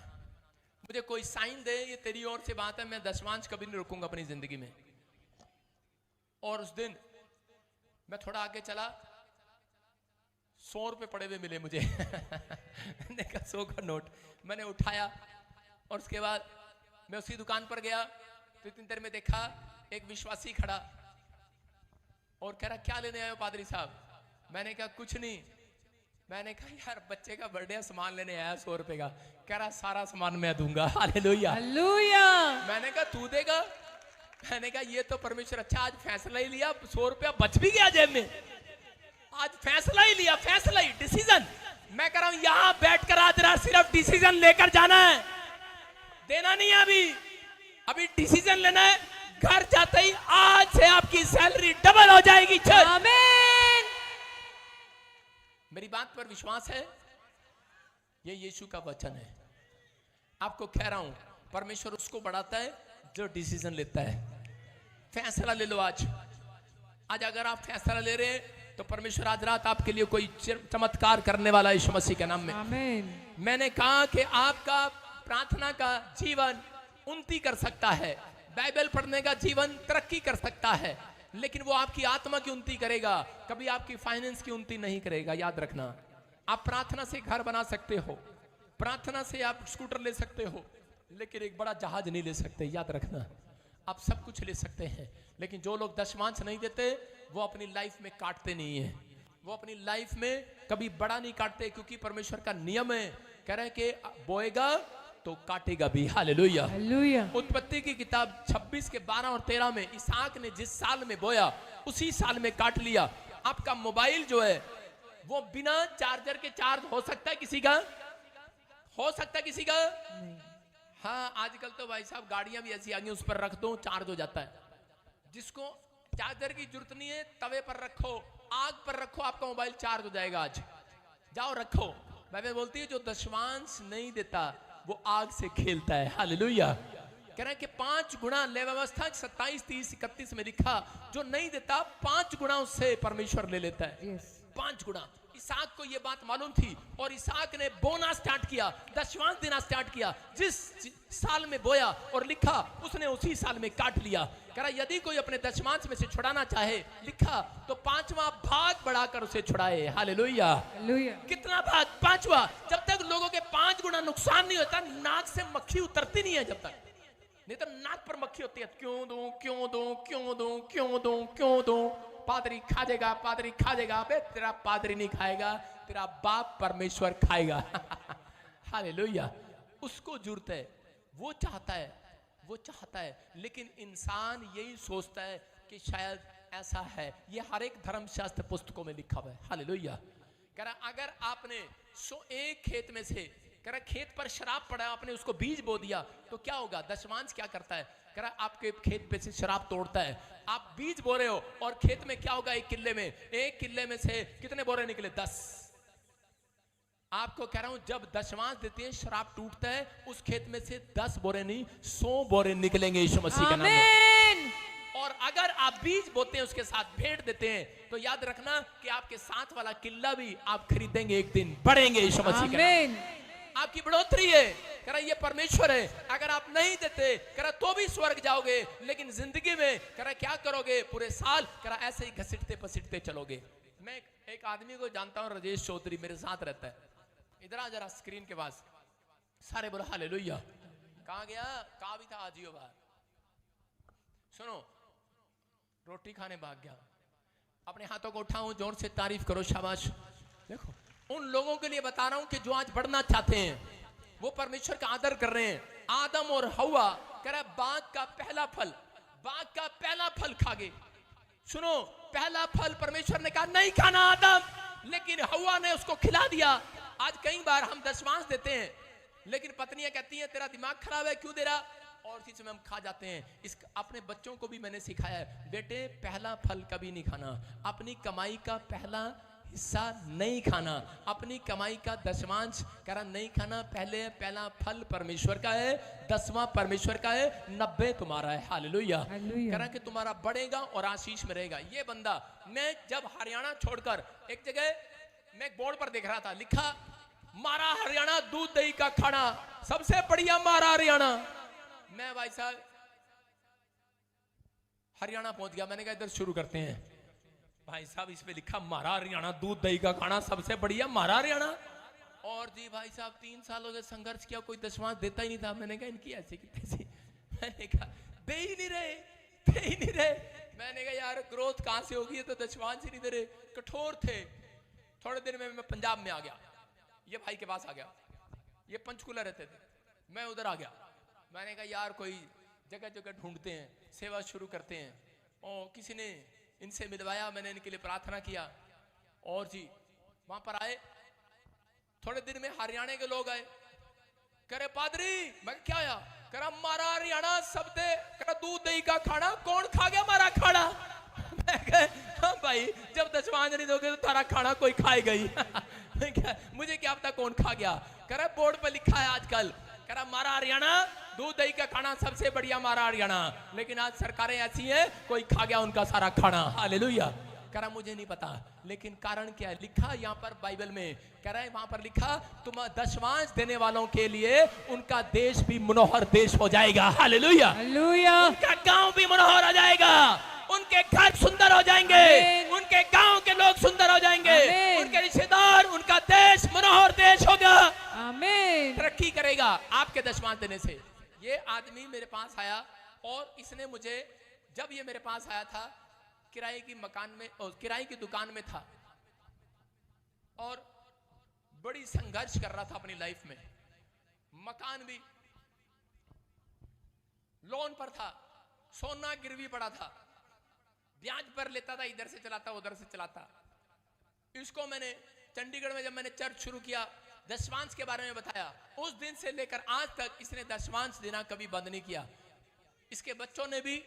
मुझे कोई साइन दे, ये तेरी ओर से बात है, मैं दशमांश कभी नहीं रुकूंगा अपनी जिंदगी में। और उस दिन मैं थोड़ा आगे चला, 100 रुपए पड़े हुए मिले मुझे। मैंने कहा 100 का नोट मैंने उठाया, और उसके बाद मैं उसी दुकान पर गया तो इतनी देर में देखा एक विश्वासी खड़ा और कह रहा क्या लेने आए हो पादरी साहब? मैंने कहा कुछ नहीं। मैंने कहा यार बच्चे का बर्थडे सामान लेने आया 100 रुपए का। कह रहा सारा सामान मैं दूंगा। Hallelujah
hallelujah.
मैंने कहा तू देगा? मैंने कहा ये तो परमेश्वर, अच्छा आज फैसला ही लिया, 100 रुपया बच भी गया जेब में, आज फैसला ही लिया, फैसला ही, डिसीजन। मैं कह रहा हूं यहां बैठकर आज रात सिर्फ डिसीजन लेकर जाना है, देना नहीं है अभी डिसीजन लेना है। घर जाते ही आज से आपकी सैलरी डबल हो जाएगी।
आमीन।
मेरी बात पर विश्वास है? ये यीशु का वचन है। आपको कह रहा हूं परमेश्वर उसको बढ़ाता है जो डिसीजन लेता है। फैसला ले लो आज अगर आप फैसला ले रहे हैं तो परमेश्वर आज रात आपके लिए कोई चमत्कार करने वाला है यीशु मसीह के नाम में।
आमीन।
मैंने कहा कि आपका प्रार्थना का जीवन उन्नति कर सकता है, बाइबल पढ़ने का जीवन तरक्की कर सकता है, लेकिन वो आपकी आत्मा की उन्नति करेगा, कभी आपकी फाइनेंस की उन्नति नहीं करेगा। याद रखना, आप प्रार्थना से घर बना सकते हो, प्रार्थना से आप स्कूटर ले सकते हो, लेकिन एक बड़ा जहाज नहीं ले सकते। याद रखना, आप सब कुछ ले सकते हैं, लेकिन जो लोग दशमांश नहीं देते वो अपनी लाइफ में काटते नहीं है, वो अपनी लाइफ में कभी बड़ा नहीं काटते, क्योंकि परमेश्वर का नियम है, कह रहे हैं कि बोएगा तो काटेगा भी। हालेलुया।
हालेलुया।
उत्पत्ति की किताब 26 के 12 और 13 में इसहाक ने जिस साल में बोया उसी साल में काट लिया। आपका मोबाइल जो है वो बिना चार्जर के चार्ज हो सकता है किसी का? हो सकता है किसी का? हाँ, आजकल तो भाई साहब गाड़ियां भी ऐसी आ गई, उस पर रख दो चार्ज हो जाता है। जिसको चार्जर की जरूरत नहीं है तवे पर रखो, आग पर रखो, आपका मोबाइल चार्ज हो जाएगा। आज जाओ रखो। बाइबल बोलती है जो दशमांश नहीं देता वो आग से खेलता है। हालेलुया। कह रहे हैं कि 5 गुना, लेवावस्था 27, 30, 31 में लिखा, जो नहीं देता 5 गुना उससे परमेश्वर ले लेता है। 5 गुना। इसहाक को यह बात मालूम थी और इसहाक ने बोना स्टार्ट किया, दशमांश देना स्टार्ट किया। जिस साल में बोया और लिखा उसने उसी साल में काट लिया। कह रहा यदि कोई अपने दशमांश में से छुड़ाना चाहे, लिखा तो 5वां भाग बढ़ाकर उसे छुड़ाए। हालेलुया। कितना भाग? 5वां। जब तक लोगों के 5 गुना नुकसान नहीं होता, नाक से मक्खी उतरती नहीं है जब तक, नहीं तो नाक पर मक्खी होती है। क्यों दूं, क्यों दूं, क्यों दूं, क्यों दूं, क्यों दूं? पादरी खा जाएगा, पादरी खा जाएगा। अबे तेरा पादरी नहीं खाएगा, तेरा बाप परमेश्वर खाएगा। हालेलुया। उसको जरूरत है, वो चाहता है, वो चाहता है, लेकिन इंसान यही सोचता है कि शायद ऐसा है। ये हर एक धर्मशास्त्र पुस्तकों में लिखा हुआ है। हालेलुया। कह रहा अगर आपने एक खेत में से, कह रहा खेत पर शराब पड़ा, आपने उसको बीज बो दिया तो क्या होगा? दशमांश क्या करता है? कह रहा आपके खेत पे से शराब तोड़ता है। आप बीज बो रहे हो और खेत में क्या होगा? एक किल्ले में से कितने बोरे निकले? 10। आपको कह रहा हूं जब दशमांश देते हैं शराब टूटता है, उस खेत में से 10 बोरे नहीं 100 बोरे निकलेंगे यीशु मसीह के नाम में। और अगर आप बीज बोते हैं उसके साथ भेड़ देते हैं तो याद रखना कि आपके साथ वाला किल्ला भी आप खरीदेंगे, एक दिन बढ़ेंगे यीशु मसीह के नाम।
आमीन।
आपकी बढ़ोतरी है, कह रहा ये परमेश्वर है। अगर आप नहीं देते कह रहा तो भी स्वर्ग जाओगे, लेकिन जिंदगी में कह रहा क्या करोगे, पूरे साल कह रहा ऐसे ही घसीटते पसीटते चलोगे। मैं एक आदमी को जानता हूं, राजेश चौधरी, मेरे साथ रहता है। इधर आ जरा स्क्रीन के पास, सारे बोलो हालेलुया। कहां गया? कहा भी था आजियो बाहर। सुनो, रोटी खाने भाग गया। अपने हाथों को उठाऊं, जोर से तारीफ करो, शाबाश। देखो उन लोगों के लिए बता रहा हूं कि जो आज बढ़ना चाहते हैं, वो परमेश्वर का आदर कर रहे हैं। आदम और हवा कह रहा बाग का पहला फल खा गए। सुनो, पहला फल परमेश्वर ने कहा नहीं खाना आदम, लेकिन हवा ने उसको खिला दिया। आज कई बार हम दशमांश देते हैं, लेकिन पत्नियां कहती हैं तेरा दिमाग खराब है, क्यों दे रहा, और इसी समय हम खा जाते हैं। इस अपने बच्चों को भी मैंने सिखाया है, बेटे पहला फल कभी नहीं खाना, अपनी कमाई का पहला हिस्सा नहीं खाना, अपनी कमाई का दशमांश करा नहीं खाना। पहला फल परमेश्वर का है, 10वां परमेश्वर का है, 90 तुम्हारा है। हालेलुया। करा कि तुम्हारा बढ़ेगा और आशीष में रहेगा। ये बंदा, मैं जब हरियाणा छोड़कर एक जगह मैं एक बोर्ड पर देख रहा था, लिखा मारा हरियाणा दूध दही का खाना, सबसे बढ़िया मारा हरियाणा। मैं भाई साहब हरियाणा पहुंच गया। मैंने कहा इधर शुरू करते हैं। भाई साहब इस पे लिखा मारा हरियाणा दूध दही का खाना सबसे बढ़िया मारा हरियाणा। और जी भाई साहब 3 सालों से संघर्ष किया, कोई दशमांश देता ही नहीं था। मैंने कहा इनकी ऐसी की तैसी, मैंने कहा दे ही नहीं रहे। मैंने कहा यार ग्रोथ कहां से होगी, ये तो दशमांश ही नहीं दे रहे। कठोर थे। थोड़े दिन में मैं पंजाब में आ गया, ये भाई के पास आ गया। ये पंचकुला रहते थे, मैं उधर आ गया। मैंने कहा यार कोई जगह जगह ढूंढते हैं, सेवा शुरू करते हैं। और किसी ने इनसे मिलवाया, मैंने इनके लिए प्रार्थना किया। और जी वहां पर आए, थोड़े दिन में हरियाणा के लोग आए, करे पादरी, मैं क्या आया, करा मारा हरियाणा सब दे, करा दूध दही का खाना, कौन खा गया मारा खाना। मैं कहा हाँ भाई, जब दशमांश नहीं दोगे तो तारा खाना कोई खाएगा ही। मुझे क्या पता कौन खा गया। करा बोर्ड पर लिखा है आजकल, करा मारा हरियाणा दूध दही का खाना सबसे बढ़िया मारा हरियाणा, लेकिन आज सरकारें ऐसी हैं कोई खा गया उनका सारा खाना। हालेलुया। कह रहा मुझे नहीं पता, लेकिन कारण क्या है, लिखा यहाँ पर बाइबल में, कह रहा है वहां पर लिखा तुम दशमांश देने वालों के लिए उनका देश भी मनोहर देश हो जाएगा। हालेलुया। उनका गांव भी मनोहर हो जाएगा, उनके घर सुंदर हो जाएंगे, उनके गांव के लोग सुंदर हो जाएंगे, उनके रिश्तेदार, उनका देश मनोहर देश होगा, तरक्की करेगा आपके दशमांश देने से। ये आदमी मेरे पास आया और इसने मुझे, जब ये मेरे पास आया था, किराए की मकान में और किराए की दुकान में था और बड़ी संघर्ष कर रहा था अपनी लाइफ में। मकान भी लोन पर था, सोना गिरवी पड़ा था, ब्याज पर लेता था, इधर से चलाता उधर से चलाता। इसको मैंने चंडीगढ़ में जब मैंने चर्च शुरू किया, दशमांश के बारे में बताया, उस दिन से लेकर आज तक इसने दशमांश देना कभी बंद नहीं किया। इसके बच्चों ने भी,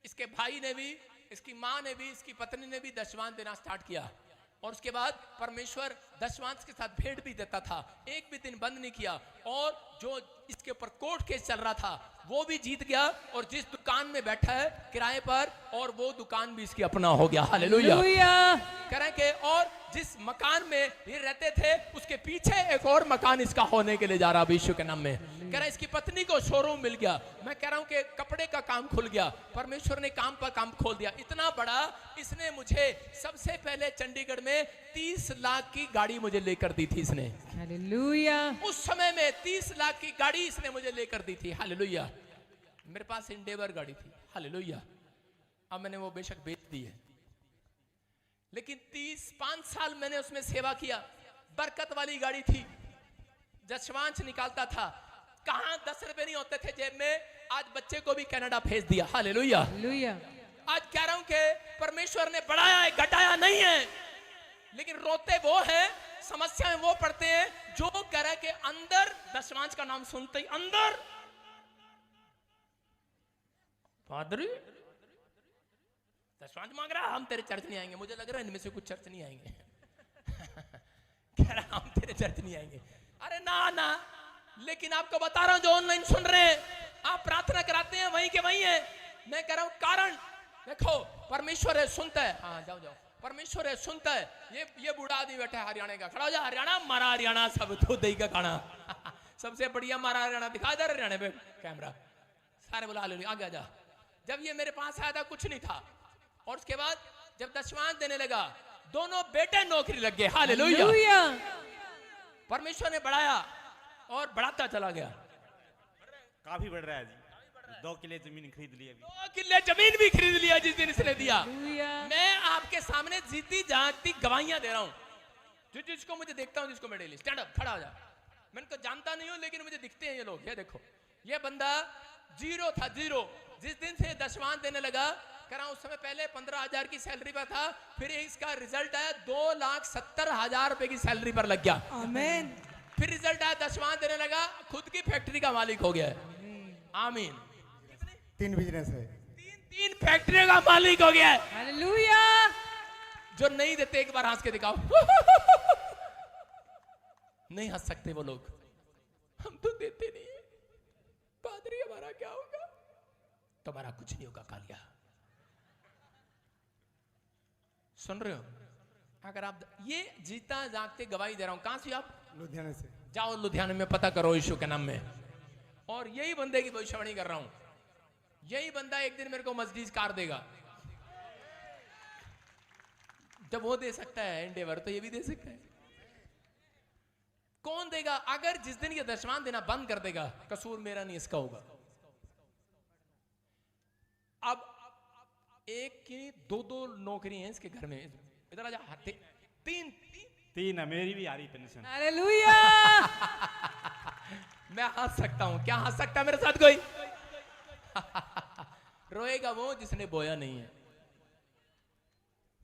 इसके भाई ने भी, इसकी मां ने भी, इसकी पत्नी ने भी दशमांश देना स्टार्ट किया। और उसके बाद परमेश्वर दशमांश के साथ भेंट भी देता था, एक भी दिन बंद नहीं किया। और जो इसके ऊपर कोर्ट केस चल रहा था वो भी जीत गया, और जिस दुकान में बैठा है किराए पर, और वो दुकान भी इसकी अपना हो गया। हालेलुया। करेंगे। और जिस मकान में ये रहते थे उसके पीछे एक और मकान इसका होने के लिए जा रहा यीशु के नाम में। कह रहा इसकी पत्नी को शोरूम मिल गया। मैं कह रहा हूं कि कपड़े का काम खुल गया, परमेश्वर ने काम पर काम खोल दिया। इतना बड़ा, इसने मुझे सबसे पहले चंडीगढ़ में 30 लाख की गाड़ी मुझे लेकर दी थी इसने।
हालेलुया।
उस समय में 30 लाख की गाड़ी इसने मुझे लेकर दी थी। हालेलुया। मेरे पास इंडेवर गाड़ी थी। हालेलुया। अब मैंने वो बेशक बेच दी है, लेकिन 5 साल मैंने उसमें सेवा किया। बरकत वाली गाड़ी थी, दशमांश निकालता था। कहां 10 रुपए नहीं होते थे जेब में, आज बच्चे को भी कनाडा भेज दिया। हालेलुया। आज कह रहा हूं कि परमेश्वर ने बढ़ाया है, घटाया नहीं है। लेकिन रोते वो हैं, समस्याएं वो पड़ते हैं जो कह रहे के अंदर दशमांश का नाम सुनते ही अंदर, पादरी दशमांश मांग रहा, हम तेरे चर्च नहीं आएंगे। मुझे लग रहा है इनमें से कुछ चर्च नहीं आएंगे। कह रहा हम तेरे चर्च नहीं आएंगे। अरे ना ना, लेकिन आपको बता रहा हूं जो ऑनलाइन सुन रहे हैं, आप प्रार्थना कराते हैं वहीं के वहीं है। मैं कह रहा हूं कारण देखो परमेश्वर है, सुनता है। हाँ जाओ जाओ, परमेश्वर है, सुनता है। ये बूढ़ा आदमी बैठा है हरियाणा का, खड़ा हो जा। हरियाणा मारा, हरियाणा सब तो दही का खाना सबसे बढ़िया मारा हरियाणा, दिखा दे हरियाणा पे कैमरा, सारे बुला ले, आगे आ जा। जब ये मेरे पास आया था कुछ नहीं था, और उसके बाद जब दशमांश देने लगा, दोनों बेटे नौकरी लग गए। हालेलुया।
हालेलुया।
परमेश्वर ने बढ़ाया और बढ़ाता चला गया।
काफी बढ़ रहा है जी। 2 किले जमीन खरीद ली अभी।
2 किले जमीन भी खरीद लिया जिस दिन इसने दिया।
हालेलुया।
मैं आपके सामने जीती जागती गवाहियां दे रहा हूं। जिसको मुझे देखता हूं, जिसको मैं डेली, स्टैंड अप, खड़ा हो जा। मैं इनको जानता नहीं हूं, लेकिन मुझे दिखते हैं ये लोग। ये देखो, ये बंदा जीरो था, जीरो। जिस दिन से दशमांश देने लगा, कह रहा हूं, उस समय पहले 15,000 की सैलरी पर था, फिर इसका रिजल्ट आया 2,70,000 रुपए की सैलरी पर लग गया।
आमीन।
फिर रिजल्ट आया, दशमांश देने लगा, खुद की फैक्ट्री का मालिक हो गया है। आमीन।
3 बिजनेस है,
3 फैक्ट्री का मालिक हो गया है।
हालेलुया।
जो नहीं देते एक बार हंस के दिखाओ नहीं हंस सकते वो लोग, हम तो देते नहीं है। पादरी हमारा क्या होगा? तुम्हारा कुछ नहीं होगा कालिया। सुन रहे हो? अगर आप ये जीता जागते गवाही दे रहा हूं। कहां से आप?
लुधियाना से।
जाओ लुधियाना में पता करो यीशु के नाम में। और यही बंदे की भविष्यवाणी कर रहा हूं। यही बंदा एक दिन मेरे को मर्सिडीज कार देगा। जब वो दे सकता है एंडेवर, तो ये भी दे सकता है। कौन देगा? अगर जिस दिन ये दशमांश देना बंद कर देगा, कसूर मेरा नहीं, इसका होगा। अब एक की 2-2 नौकरी हैं इसके घर में। इधर आजा। 3
है, मेरी भी आ रही पेंशन।
हालेलुया।
मैं हंस सकता हूं, क्या हंस सकता है मेरे साथ कोई? रोएगा वो जिसने बोया नहीं है,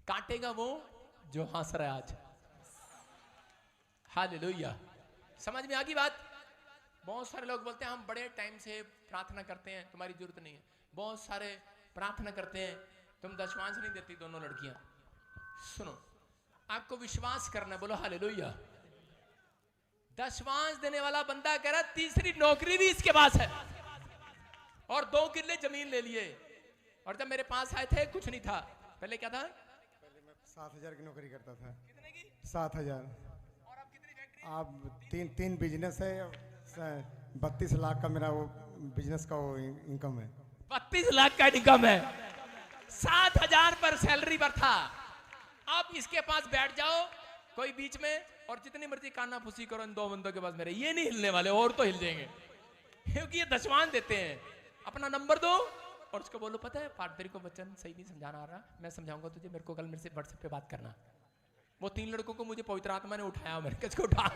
काटेगा वो जो हंस रहा है आज। हालेलुया। समझ में आ गई बात? बहुत सारे लोग बोलते हैं हम बड़े टाइम से प्रार्थना करते हैं, तुम्हारी जरूरत नहीं है। बहुत सारे प्रार्थना करते हैं, तुम दशमांश नहीं देती दोनों लड़कियां। सुनो, आपको विश्वास करना है, बोलो हालेलुया। दशमांश देने वाला बंदा कह रहा तीसरी नौकरी भी इसके पास है, और 2 किले जमीन ले लिए। और जब मेरे पास आए थे कुछ नहीं था। पहले क्या था?
पहले मैं 7,000 की नौकरी करता था। कितने की? 7,000।
और अब कितनी फैक्ट्री?
अब 3 बिजनेस है। 32 लाख का मेरा वो बिजनेस का वो इनकम है।
32 लाख का इनकम है। 7,000 पर सैलरी पर था। अब इसके पास बैठ जाओ कोई बीच में, और जितनी मर्जी काना फूसी करो इन 2 बंदों के पास, मेरे ये नहीं हिलने वाले, और तो हिल जाएंगे, क्योंकि ये दशमांश देते हैं। अपना नंबर दो और उसको बोलो, पता है पादरी को वचन सही नहीं समझाना आ रहा, मैं समझाऊंगा तुझे, मेरे को कल मेरे से व्हाट्सएप पे बात करना। वो 3 लड़कों को मुझे पवित्र आत्मा ने उठाया, मेरे किसको उठा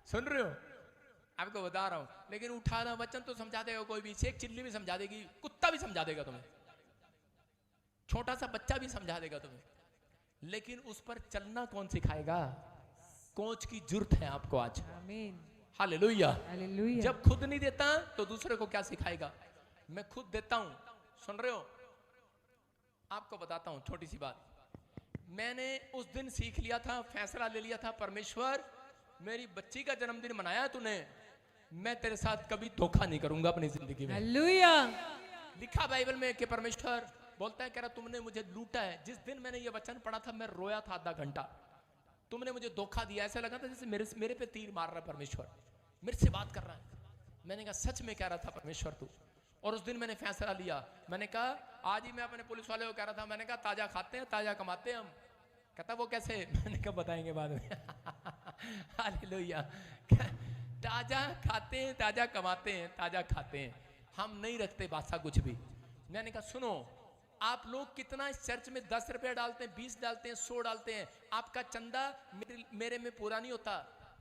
सुन रहे हो? आपको बता रहा हूं। लेकिन उठाना वचन तो समझा देगा कोई भी, एक चिल्ली भी समझा देगी, कुत्ता भी समझा देगा तुम्हें, छोटा सा बच्चा भी समझा देगा तुम्हें, लेकिन उस पर चलना कौन सिखाएगा? कोच की जरूरत है आपको आज।
आमीन।
हालेलुया।
हालेलुया।
जब खुद नहीं देता तो दूसरे को क्या सिखाएगा? मैं खुद देता हूं। सुन रहे हो? आपको बताता हूं छोटी सी बात। मैंने उस दिन सीख लिया था, फैसला ले लिया था, परमेश्वर मेरी बच्ची का जन्मदिन मनाया तूने, मैं तेरे साथ कभी धोखा नहीं करूंगा अपनी जिंदगी में।
हालेलुया।
लिखा बाइबल में कि परमेश्वर बोलता है, कह रहा तुमने मुझे लूटा है। जिस दिन मैंने ये वचन पढ़ा था, मैं रोया था आधा घंटा। तुमने मुझे धोखा दिया, ऐसा लगा था जैसे मेरे पे तीर मार रहा है परमेश्वर, मेरे से बात कर रहा है। मैंने कहा सच में कह रहा था परमेश्वर तू। और उस दिन मैंने फैसला लिया। मैंने कहा आज ही मैं अपने पुलिस वाले को कह रहा था, मैंने कहा ताजा खाते हैं ताजा कमाते हैं हम। कहता वो कैसे? मैंने कहा बताएंगे बाद में हालेलुया। ताजा खाते हैं ताजा कमाते हैं ताजा खाते हैं, हम नहीं रखते बादशाह कुछ भी। मैंने कहा सुनो, आप लोग कितना इस चर्च में 10 रुपए डालते हैं, 20 डालते हैं, 100 डालते हैं, आपका चंदा मेरे में पूरा नहीं होता।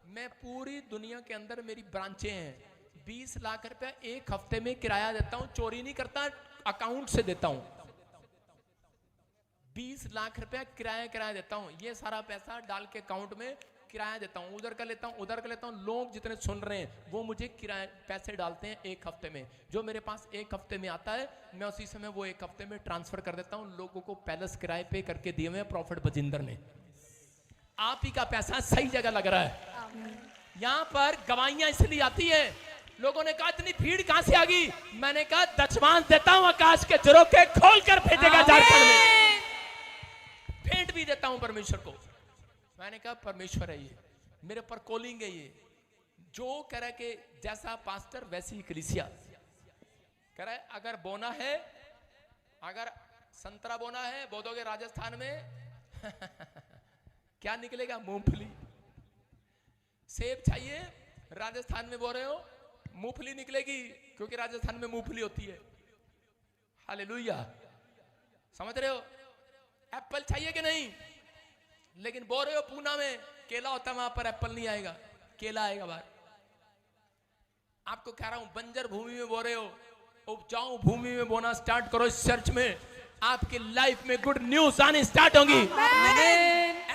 मैं पूरी दुनिया के अंदर मेरी ब्रांचें हैं, 20 लाख रुपया एक हफ्ते में किराया देता हूं, चोरी नहीं करता, अकाउंट से देता हूं। 20 लाख रुपया किराया देता हूं। ये सारा पैसा डाल के अकाउंट में किराया देता हूं, उधर का लेता हूं उधर का लेता हूं। लोग जितने सुन रहे हैं वो मुझे किराया पैसे डालते हैं एक हफ्ते में। जो मेरे पास एक हफ्ते में आता है, मैं उसी समय वो एक हफ्ते में ट्रांसफर कर देता हूं। लोगों को पैलेस किराए पे करके दिए हुए प्रॉफिट बजिंदर ने। आप ही का पैसा सही जगह लग रहा है। यहां पर गवाहियां इसलिए आती है लोगों ने कहा इतनी भीड़ कहां से आ गई? मैंने कहा दशमांश देता हूं आकाश के झरोखे खोल कर भेजेगा झारखंड में, भेंट भी देता हूं परमेश्वर को। मैंने कहा परमेश्वर है ये, मेरे पर कॉलिंग है ये, जो कह रहा है कि जैसा पास्टर वैसी कलीसिया। कह रहा है अगर बोना है, अगर संतरा बोना है, बोदोगे राजस्थान में क्या निकलेगा? मूंगफली। सेब चाहिए, राजस्थान में बो रहे हो, मूंगफली निकलेगी, क्योंकि राजस्थान में मूंगफली होती है। हालेलुया, समझ रहे हो? एप्पल चाहिए कि नहीं? लेकिन बो रहे हो पूना में, केला होता है वहां पर, एप्पल नहीं आएगा, केला आएगा बाहर। आपको कह रहा हूं बंजर भूमि में बो रहे हो, उपजाऊ भूमि में बोना स्टार्ट करो। इस चर्च में आपकी लाइफ में गुड न्यूज आनी स्टार्ट होंगी।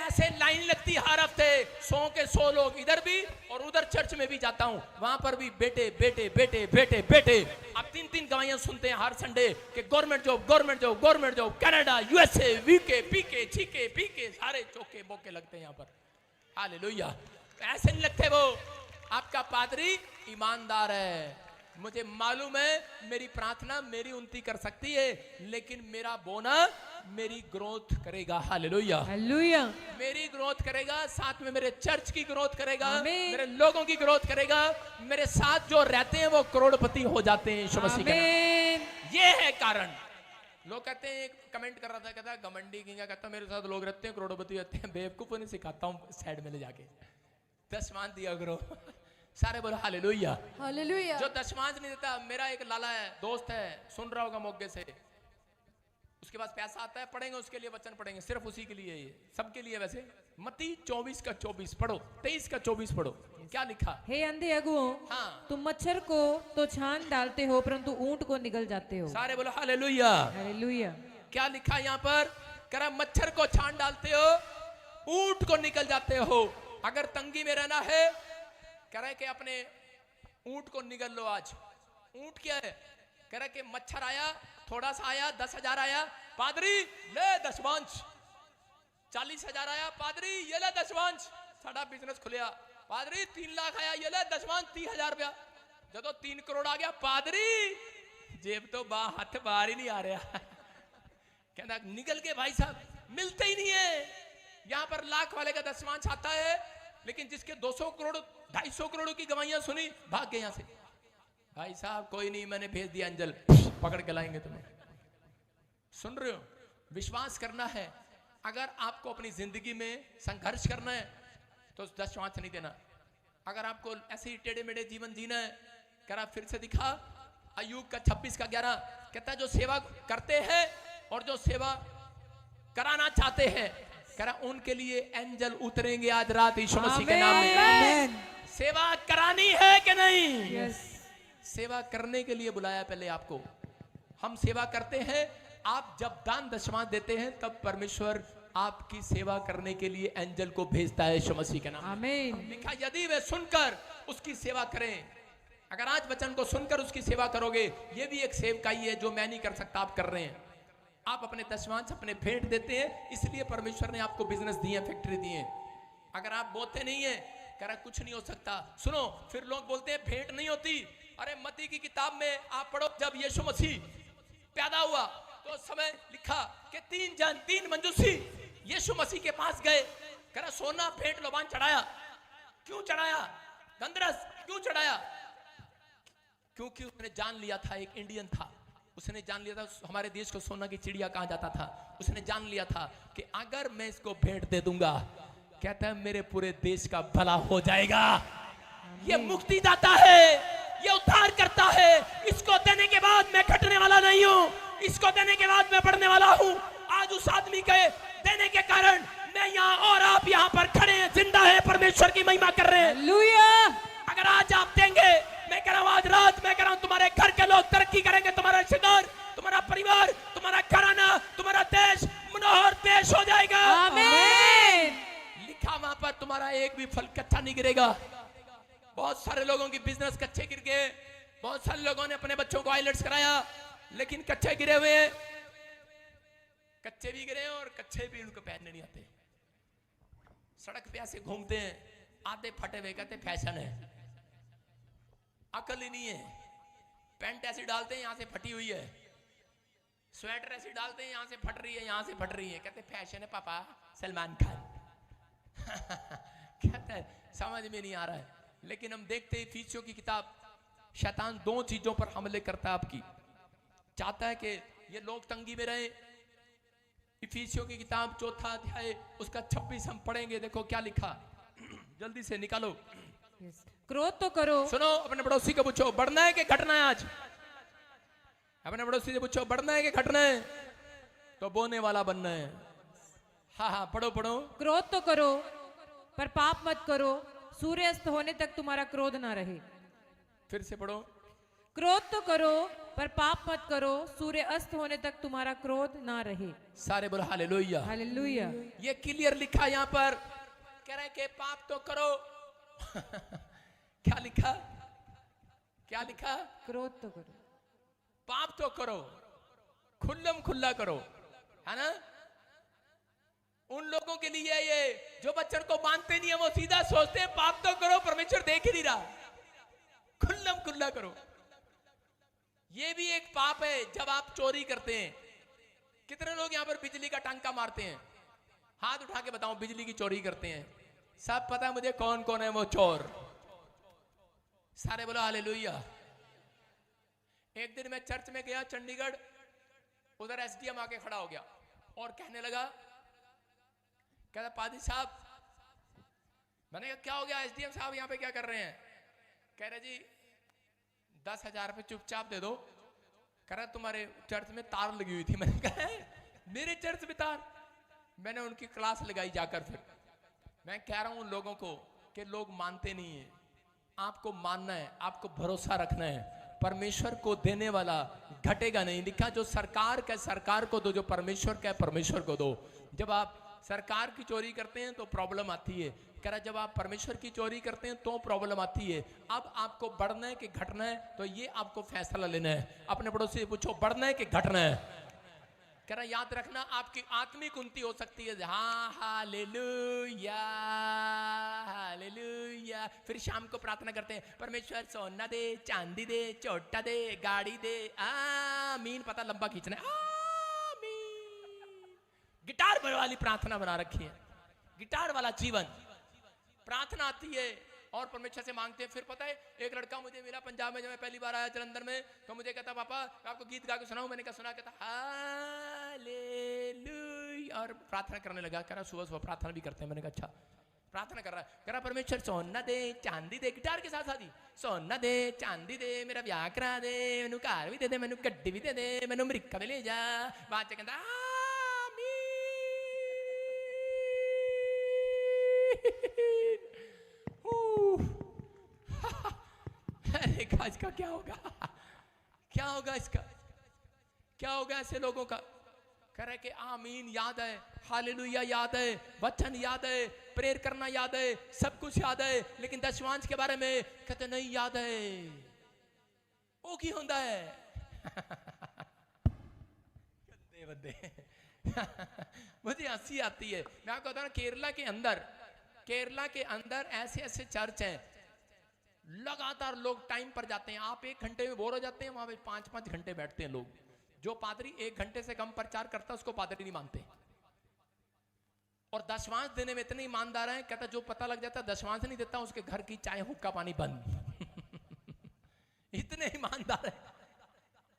ऐसे लाइन लगती हर हफ्ते, 100 के 100 लोग, इधर भी और उधर चर्च में भी जाता हूं, वहां पर भी बेटे बेटे बेटे बेटे बेटे। आप 3-3 गवाहियां सुनते हैं हर संडे कि government job, government job, government job, Canada, USA, वीके, पीके, छीके, पीके, सारे चौके बोके लगते हैं यहाँ पर। हालेलुया, ऐसे नहीं लगते वो। आपका पादरी ईमानदार है, मुझे मालूम है मेरी प्रार्थना मेरी उन्नति कर सकती है, लेकिन मेरा बोना मेरी ग्रोथ करेगा। हालेलुया,
हालेलुया,
मेरी ग्रोथ करेगा, साथ में मेरे चर्च की ग्रोथ करेगा,
आमीन।
मेरे लोगों की ग्रोथ करेगा। मेरे साथ जो रहते हैं वो करोड़पति हो जाते हैं यीशु मसीह के नाम। ये है कारण। लोग कहते हैं, कमेंट कर रहा था, कहता घमंडी किंगा, कहता मेरे साथ लोग रहते हैं करोड़पति रहते हैं। बेवकूफ नहीं सिखाता हूँ, साइड में ले जाके दशमांश दिया करो। सारे बोलो हालेलुया,
हालेलुया।
जो दशमांश नहीं देता, मेरा एक लाला है, दोस्त है, सुन रहा होगा मोगे से, उसके पास पैसा आता है, पढ़ेंगे उसके लिए वचन पढ़ेंगे, सिर्फ उसी के लिए, ये सबके लिए। वैसे मत्ती 24 का 24 पढ़ो, 23 का 24 पढ़ो, क्या लिखा?
हे अंधे अगुओं,
हाँ,
तुम मच्छर को तो छान डालते हो, परंतु ऊंट को निगल जाते हो।
सारे बोलो हालेलुया।
हालेलुया,
क्या लिखा यहाँ पर? कह रहा मच्छर को छान डालते हो, ऊंट को निकल जाते हो। अगर तंगी में रहना है, कह रहा है कि अपने ऊंट को निगल लो आज। ऊंट क्या है? कह रहा है कि मच्छर आया, थोड़ा सा आया, 10,000 आया, पादरी ले दशमांश। 40,000 आया, पादरी ये ले दशमांश। साड़ा बिजनेस खुलिया, पादरी 3 लाख आया, ये ले दशमांश 30,000 रुपया। जब 3 करोड़ आ गया, पादरी जेब तो हाथ बाहर ही नहीं आ रहा। कहना निकल के भाई साहब मिलते ही नहीं है। यहां पर लाख वाले का दशमांश आता है, लेकिन जिसके 200 करोड़ 250 करोड़ की गवाहियां सुनी, भाग गए यहां से। भाई साहब कोई नहीं, मैंने भेज दिया अंजल, पकड़ के लाएंगे तुम्हें। सुन रहे हो? विश्वास करना है। अगर आपको अपनी जिंदगी में संघर्ष करना है तो दशमांश नहीं देना। अगर आपको ऐसे ही टेढ़े मेढ़े जीवन जीना है, कह रहा फिर से दिखा अय्यूब का 26 का 11, कहता है जो सेवा करते हैं और जो सेवा कराना चाहते हैं, कह रहा उनके लिए एंजल उतरेंगे आज रात यीशु मसीह के नाम में। सेवा करानी है कि नहीं?
यस।
सेवा करने के लिए बुलाया पहले आपको। हम सेवा करते हैं, आप जब दान दशमांश देते हैं तब परमेश्वर आपकी सेवा करने के लिए एंजल को भेजता है यीशु मसीह के नाम में।
आमीन।
लिखा यदि वे सुनकर उसकी सेवा करें। अगर आज वचन को सुनकर उसकी सेवा करोगे, ये भी एक सेवकाई है जो मैं नहीं कर सकता, आप कर रहे हैं। आप अपने दशमांश अपने भेंट देते हैं, इसलिए परमेश्वर ने आपको बिजनेस दिए, फैक्ट्री दिए। अगर आप बोते नहीं है, कह रहा कुछ नहीं हो सकता। सुनो, फिर लोग बोलते हैं भेंट नहीं होती। अरे मत्ती की किताब में आप पढ़ो, जब यीशु मसीह पैदा हुआ तो समय लिखा कि 3 मंजूसी यीशु मसीह के पास गए। कह रहा सोना भेंट लोबान चढ़ाया। क्यों चढ़ाया? गंधरस क्यों चढ़ाया? क्योंकि उसने जान लिया था, एक इंडियन था, उसने जान लिया था हमारे देश को सोना की चिड़िया कहा जाता था। उसने जान लिया था कि अगर मैं इसको भेंट दे दूंगा, कहता है मेरे पूरे देश का भला हो जाएगा। ये मुक्तिदाता है, ये उद्धार करता है। इसको देने के बाद मैं घटने वाला नहीं हूं, इसको देने के बाद मैं बढ़ने वाला हूं। आज उस आदमी के देने के कारण मैं यहाँ और आप यहाँ पर खड़े हैं, जिंदा है, परमेश्वर की महिमा कर रहे हैं।
हालेलुया।
अगर आज आप देंगे, मैं कह रहा हूं आज रात मैं कह रहा हूं तुम्हारे घर के लोग तरक्की करेंगे, तुम्हारा रिश्तेदार, तुम्हारा परिवार, तुम्हारा घराना, तुम्हारा देश मनोहर देश हो जाएगा।
आमीन।
लिखा वहां पर तुम्हारा एक भी फल कच्चा नहीं गिरेगा। बहुत सारे लोगों की बिजनेस कच्चे गिर गए, बहुत सारे लोगों ने अपने बच्चों को आइलेट्स कराया, लेकिन कच्चे गिरे हुए हैं। कच्चे भी गिरे और कच्चे भी उनको पहनने नहीं आते। सड़क पे ऐसे घूमते हैं, आधे फटे हुए, कहते फैशन है। अकल ही नहीं है। पैंट ऐसी डालते हैं यहां से फटी हुई है, स्वेटर ऐसी डालते हैं यहां से फट रही है, यहां से फट रही है, कहते फैशन है पापा सलमान खान। कहता है समझ में नहीं आ रहा है। लेकिन हम देखते हैं इफिसियों की किताब, शैतान दो चीजों पर हमले करता है आपकी, चाहता है कि ये लोग तंगी में रहे। इफिसियों की किताब 4 अध्याय उसका 26 हम पढ़ेंगे, देखो क्या लिखा, जल्दी से निकालो।
क्रोध तो करो।
सुनो, अपने पड़ोसी को पूछो बढ़ना है कि घटना है आज। अपने पड़ोसी से पूछो बढ़ना है कि घटना है, तो बोने वाला बनना है। हाँ हाँ पढ़ो पढ़ो।
क्रोध तो करो पर पाप मत करो, सूर्य अस्त होने तक तुम्हारा क्रोध ना रहे।
फिर से पढ़ो।
क्रोध तो करो पर पाप मत करो, सूर्य अस्त होने तक तुम्हारा क्रोध ना रहे।
सारे बोलो हालेलुया।
हालेलुया।
ये क्लियर लिखा यहाँ पर, कह रहे कि पाप तो करो। क्या लिखा, क्या लिखा?
क्रोध तो करो,
पाप तो करो, खुल्लम खुल्ला करो, है ना। उन लोगों के लिए ये जो वचन को मानते नहीं है, वो सीधा सोचते हैं पाप तो करो, परमेश्वर देख ही नहीं रहा, खुल्लम खुल्ला करो। ये भी एक पाप है जब आप चोरी करते हैं। कितने लोग यहां पर बिजली का टांका मारते हैं? हाथ उठा के बताओ बिजली की चोरी करते हैं। सब पता है मुझे कौन कौन है वो चोर। सारे बोलो हालेलुया। एक दिन मैं चर्च में गया चंडीगढ़, उधर एसडीएम आके खड़ा हो गया और कहने लगा, कहता पादी साहब, मैंने कहा क्या हो गया एसडीएम साहब यहाँ पे क्या कर रहे हैं? कह रहे जी 10,000 रुपये चुपचाप दे दो। कह रहा तुम्हारे चर्च में तार लगी हुई थी। मैंने कहा मेरे चर्च में तार? मैंने उनकी क्लास लगाई जाकर। फिर मैं कह रहा हूं लोगों को कि लोग मानते नहीं है, आपको मानना है, आपको भरोसा रखना है। परमेश्वर को देने वाला घटेगा नहीं। लिखा जो सरकार का सरकार को दो, जो परमेश्वर का परमेश्वर को दो। जब आप सरकार की चोरी करते हैं तो प्रॉब्लम आती है, कह रहा जब आप परमेश्वर की चोरी करते हैं तो प्रॉब्लम आती है। अब आपको बढ़ना है कि घटना है, तो ये आपको फैसला लेना है। अपने पड़ोसी से पूछो बढ़ना है कि घटना है। कह रहा याद रखना आपकी आत्मिक उन्नति हो सकती है। हाँ हालेलुया हालेलुया। फिर शाम को प्रार्थना करते हैं, परमेश्वर सोना दे, चांदी दे, चोटा दे, गाड़ी दे, आमीन। पता लंबा खींचना है, गिटार वाली प्रार्थना बना रखी है, गिटार वाला जीवन। प्रार्थना आती है और परमेश्वर से मांगते हैं। फिर पता है एक लड़का मुझे मिला पंजाब में, जब मैं पहली बार आया जलंधर में, तो मुझे कहता पापा मैं आपको गीत गा के सुनाऊं? मैंने कहा सुना। कहता हालेलुया और प्रार्थना करने लगा। कह रहा सुबह सुबह प्रार्थना भी करते हैं। मैंने कहा अच्छा। प्रार्थना कर रहा है, कह रहा परमेश्वर सोना दे, चांदी दे, गिटार के साथ साथ ही सोना दे, चांदी दे, मेरा ब्याह करा दे, मैनू घर भी दे दे, मैनू गड्डी भी दे दे, मैनू अमरीका भी ले जा। बाद च कहता अरे इसका क्या होगा, क्या होगा इसका, क्या होगा ऐसे लोगों का? कह रहे कि आमीन याद है, हालेलुया याद है, वचन याद है, प्रेयर करना याद है, सब कुछ याद है, लेकिन दशवांश के बारे में कहते नहीं याद है। वो की होता है गंदे बंदे। मुझे हंसी आती है। मैं आपको बता रहा, केरला के अंदर ऐसे ऐसे चर्च हैं, लगातार लोग टाइम पर जाते हैं। आप 1 घंटे में बोर हो जाते हैं, वहां पे 5-5 घंटे बैठते हैं लोग। जो पादरी 1 घंटे से कम प्रचार करता है उसको पादरी नहीं मानते। और दशवांश देने में इतने ईमानदार हैं, कहता जो पता लग जाता दशवांश नहीं देता उसके घर की चाय हुक्का पानी बंद। इतने ईमानदार है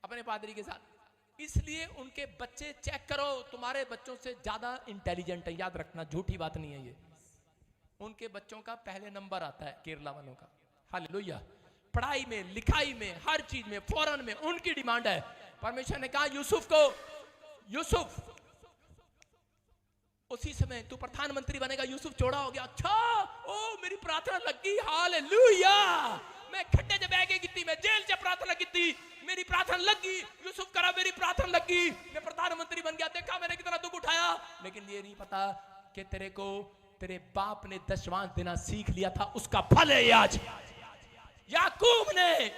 अपने पादरी के साथ। इसलिए उनके बच्चे चेक करो, तुम्हारे बच्चों से ज्यादा इंटेलिजेंट है, याद रखना, झूठी बात नहीं है ये। उनके बच्चों का पहले नंबर आता है केरला वालों का। हालेलुया। पढ़ाई में, लिखाई में, हर चीज में, फॉरेन में उनकी डिमांड है। परमेश्वर ने कहा यूसुफ को, यूसुफ उसी समय तू प्रधानमंत्री बनेगा। यूसुफ चौड़ा हो गया। अच्छा ओ मेरी प्रार्थना लगी, हालेलुया। मैं खड्डे च बह के कीती, मैं जेल च प्रार्थना कीती, मेरी प्रार्थना लगी। यूसुफ करा मेरी प्रार्थना लगी, मैं प्रधानमंत्री बन गया। देखा मैंने कितना दुख उठाया। लेकिन ये नहीं पता कि तेरे को तेरे बाप ने दशवांश देना सीख लिया था, उसका फल है आज। याकूब ने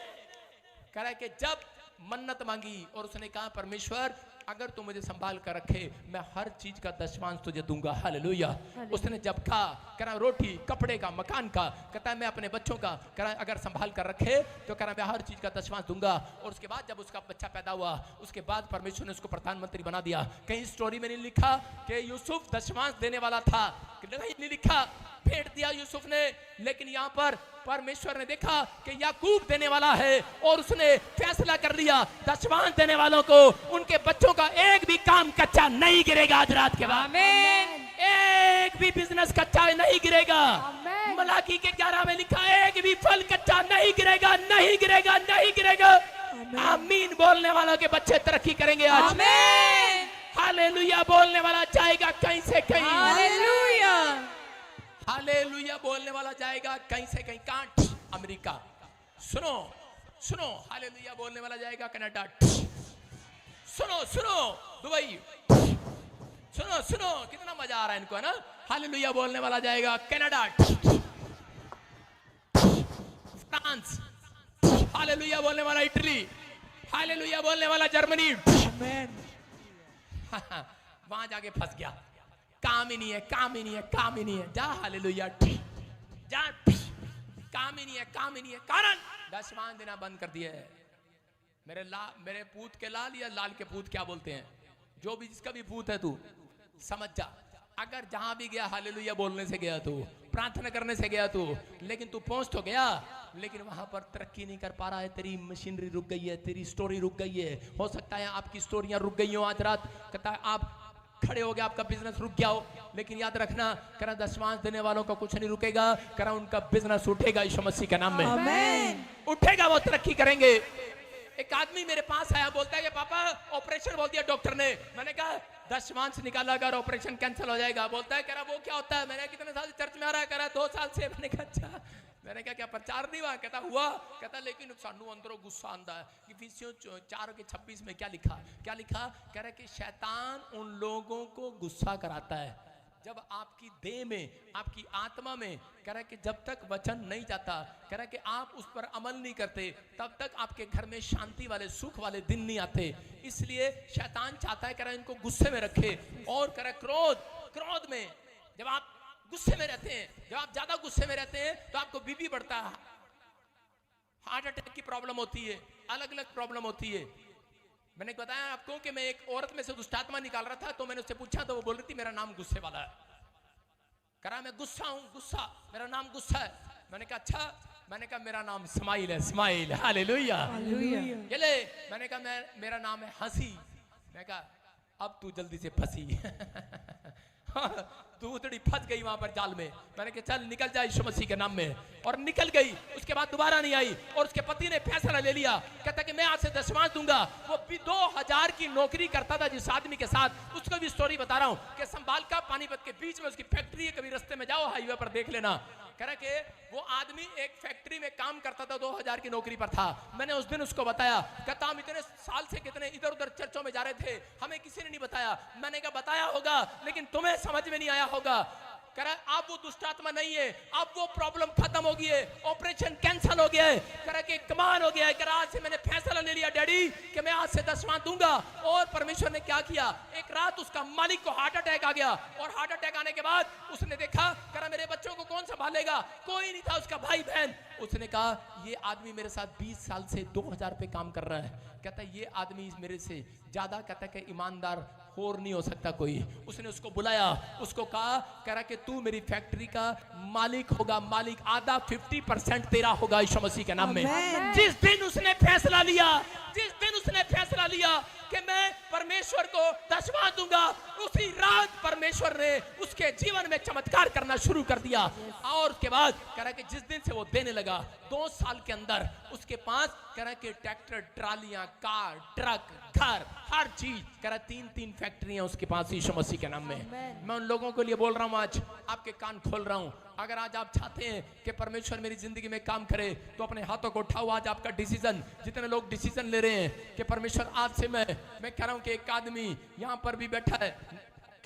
कहा कि जब मन्नत मांगी और उसने कहा परमेश्वर अगर तू मुझे संभाल कर रखे मैं हर चीज का दशमांश तुझे दूंगा। हालेलुया। उसने जब कहा करा रोटी कपड़े का मकान का, कहता है मैं अपने बच्चों का करा अगर संभाल कर रखे तो करा मैं हर चीज का दशमांश दूंगा। और उसके बाद जब उसका बच्चा पैदा हुआ उसके बाद परमेश्वर ने उसको प्रधानमंत्री बना दिया। कहीं स्टोरी में नहीं लिखा कि यूसुफ दशमांश देने वाला था, नहीं लिखा भेंट दिया यूसुफ ने, लेकिन यहाँ पर परमेश्वर ने देखा कि याकूब देने वाला है और उसने फैसला कर लिया दशमांश देने वालों को उनके बच्चों का एक भी काम कच्चा नहीं गिरेगा। आज रात के बाद
आमीन।
एक भी बिजनेस कच्चा नहीं गिरेगा। मलाकी के 11 में लिखा एक भी फल कच्चा नहीं गिरेगा, नहीं गिरेगा, नहीं गिरेगा। आमीन बोलने वालों के बच्चे तरक्की करेंगे आज।
आमीन।
हालेलुया बोलने वाला जाएगा कहीं से कहीं।
हालेलुया।
हालेलुया बोलने वाला जाएगा कहीं से कहीं। कांट अमेरिका, सुनो सुनो, हालेलुया बोलने वाला जाएगा कनाडा, सुनो सुनो दुबई, सुनो सुनो, कितना मजा आ रहा है इनको, है ना। हालेलुया बोलने वाला जाएगा कनाडा, फ्रांस, हालेलुया बोलने वाला इटली, हालेलुया बोलने वाला जर्मनी। वहां जाके फंस गया, काम ही नहीं है, काम ही नहीं है, काम ही नहीं है। जा हालेलुया, जा, काम ही नहीं है, काम ही नहीं है। कारण दशमांश देना बंद कर दिया है। मेरे पूत के लाल या लाल के पूत क्या बोलते हैं, जो भी जिसका भी पूत है तू समझ जा। अगर जहां भी गया हालेलुया बोलने से गया तू, प्रार्थना करने से गया तू, लेकिन तू पहुंच तो गया लेकिन वहां पर तरक्की नहीं कर पा रहा है। तेरी मशीनरी रुक गई है, तेरी स्टोरी रुक गई है। हो सकता है आपकी स्टोरियां रुक गई हो आज रात, कहता है आप खड़े हो गए, आपका बिजनेस रुक गया हो, लेकिन याद रखना करा दशमांश देने वालों का कुछ नहीं रुकेगा, करा उनका बिजनेस उठेगा यीशु मसीह के नाम में।
आमीन।
उठेगा, वो तरक्की करेंगे। एक आदमी मेरे पास आया, बोलता है कि पापा ऑपरेशन बोल दिया डॉक्टर ने। मैंने कहा दशमांश निकाला अगर ऑपरेशन कैंसिल हो जाएगा। बोलता है कह रहा वो क्या होता है। मैंने कितने साल से चर्च में आ रहा है, कह रहा 2 साल से। मैंने कहा अच्छा। मैंने कहा क्या प्रचार नहीं हुआ, कहता हुआ। कहता लेकिन सानू अंदरों गुस्सा आंदा है। इफिसियों 4:26 में क्या लिखा, क्या लिखा, कह रहा कि शैतान उन लोगों को गुस्सा कराता है जब आपकी देह में, आपकी आत्मा में, कह रहा है कि जब तक वचन नहीं जाता, कह रहा है कि आप उस पर अमल नहीं करते, तब तक आपके घर में शांति वाले सुख वाले दिन नहीं आते। इसलिए शैतान चाहता है कह रहा है इनको गुस्से में रखे। और कह रहा है क्रोध में, जब आप गुस्से में रहते हैं, जब आप ज्यादा गुस्से में रहते हैं तो आपको बीपी बढ़ता है, हार्ट अटैक की प्रॉब्लम होती है, अलग अलग प्रॉब्लम होती है। मैंने बताया आपको कि मैं एक औरत में से दुष्टात्मा निकाल रहा था, तो मैंने उससे पूछा तो वो बोल रही थी मेरा नाम गुस्से वाला है। कहा मैं गुस्सा हूं, गुस्सा, मेरा नाम गुस्सा है। मैंने कहा अच्छा। मैंने कहा मेरा नाम स्माइल है, स्माइल। हालेलुया। ये ले। मैंने कहा मेरा नाम है हंसी। मैं कहा अब तू जल्दी से फंसी। तू उतड़ी फंस गई वहां पर जाल में। मैंने कहा चल निकल जा यीशु मसीह के नाम में, और निकल गई। उसके बाद दोबारा नहीं आई, और उसके पति ने फैसला ले लिया, कहता कि मैं आज से दशमांश दूंगा। वो भी 2000 की नौकरी करता था जिस आदमी के साथ, उसको भी स्टोरी बता रहा हूं कि संभाल का पानीपत के बीच में उसकी फैक्ट्री है, कभी रास्ते में जाओ हाईवे पर देख लेना। कह रहा कि वो आदमी एक फैक्ट्री में काम करता था, 2000 की नौकरी पर था। मैंने उस दिन उसको बताया, कहता हम इतने साल से कितने इधर उधर चर्चों में जा रहे थे, हमें किसी ने नहीं बताया। मैंने कहा बताया होगा लेकिन तुम्हें समझ में नहीं आया होगा। कह रहा अब वो दुष्टात्मा नहीं है, अब वो प्रॉब्लम खत्म हो गई है, ऑपरेशन कैंसिल हो गया है। कह रहा कि कमाल हो गया है। कह रहा आज से मैंने फैसला ले लिया डैडी कि मैं आज से दशमांश दूंगा। और परमेश्वर ने क्या किया, एक रात उसका मालिक को हार्ट अटैक आ गया, और हार्ट अटैक आने के बाद उसने देखा, कह रहा मेरे बच्चों को कौन संभालेगा, कोई नहीं था, उसका भाई बहन। उसने कहा ये आदमी मेरे साथ 20 साल से 2000 पे काम कर रहा है। कहता ये आदमी मेरे से ज्यादा, कहता कि ईमानदार और नहीं हो सकता कोई। उसने उसको बुलाया, उसको कहा, कह रहा कि तू मेरी फैक्ट्री का मालिक होगा, मालिक आधा 50% तेरा होगा यीशु मसीह के नाम में। जिस दिन उसने फैसला लिया, जिस दिन उसने फैसला लिया कि मैं परमेश्वर को दशमांश दूंगा, उसी रात परमेश्वर ने उसके जीवन में चमत्कार करना शुरू कर दिया। और उसके बाद कह रहा कि जिस दिन से वो देने लगा, 2 साल के अंदर उसके पास कह रहा कि ट्रैक्टर, ट्रालियां, कार, ट्रक, घर, हर चीज, कह रहा 3-3 फैक्ट्रियां उसके पास यीशु मसीह के नाम में। मैं उन लोगों के लिए बोल रहा हूं, आज आपके कान खोल रहा हूं। अगर आज आप चाहते हैं कि परमेश्वर मेरी जिंदगी में काम करे, तो अपने हाथों को उठाओ। आज आपका डिसीजन, जितने लोग डिसीजन ले रहे हैं कि परमेश्वर आज से मैं कह रहा हूं कि एक आदमी यहां पर भी बैठा है,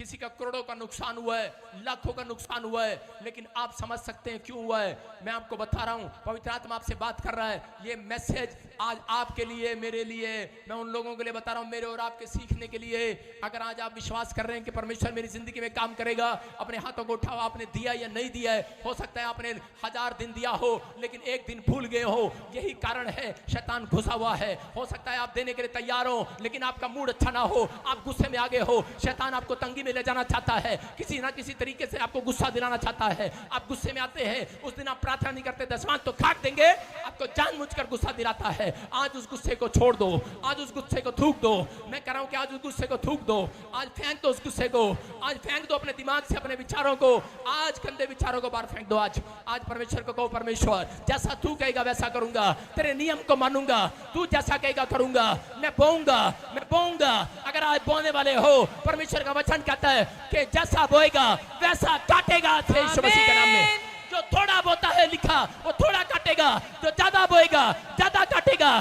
किसी का करोड़ों का नुकसान हुआ है, लाखों का नुकसान हुआ है, लेकिन आप समझ सकते हैं क्यों हुआ है। मैं आपको बता रहा हूं, पवित्र आत्मा आपसे बात कर रहा है। ये मैसेज आज आपके लिए, मेरे लिए, मैं उन लोगों के लिए बता रहा हूं, मेरे और आपके सीखने के लिए। अगर आज आप विश्वास कर रहे हैं कि परमेश्वर मेरी जिंदगी में काम करेगा, अपने हाथों को उठाओ। आपने दिया या नहीं दिया है, हो सकता है आपने 1000 दिन दिया हो लेकिन एक दिन भूल गए हो, यही कारण है शैतान घुसा हुआ है। हो सकता है आप देने के लिए तैयार हो लेकिन आपका मूड अच्छा ना हो, आप गुस्से में आगे हो, शैतान आपको तंगी में ले जाना चाहता है, किसी ना किसी तरीके से आपको गुस्सा दिलाना चाहता है। आप गुस्से में आते हैं, उस दिन आप प्रार्थना नहीं करते, दशमांश तो खाक देंगे, आपको जानबूझकर गुस्सा दिलाता है। आज उस गुस्से को छोड़ दो, आज उस गुस्से को थूक दो। मैं कह रहा हूं कि आज उस गुस्से को थूक दो, आज फेंक दो उस गुस्से को, आज फेंक दो अपने दिमाग से, अपने विचारों को, आज गंदे विचारों को बाहर फेंक दो। आज परमेश्वर को कहो, परमेश्वर जैसा तू कहेगा वैसा करूंगा, तेरे नियम को मानूंगा, तू जैसा कहेगा करूंगा, मैं बोऊंगा। अगर आज बोने वाले हो, परमेश्वर का वचन कहता है कि जैसा बोएगा वैसा काटेगा। यीशु मसीह के नाम में जो थोड़ा बोता है लिखा, वो थोड़ा काटेगा, जो ज्यादा बोएगा ज्यादा काटेगा,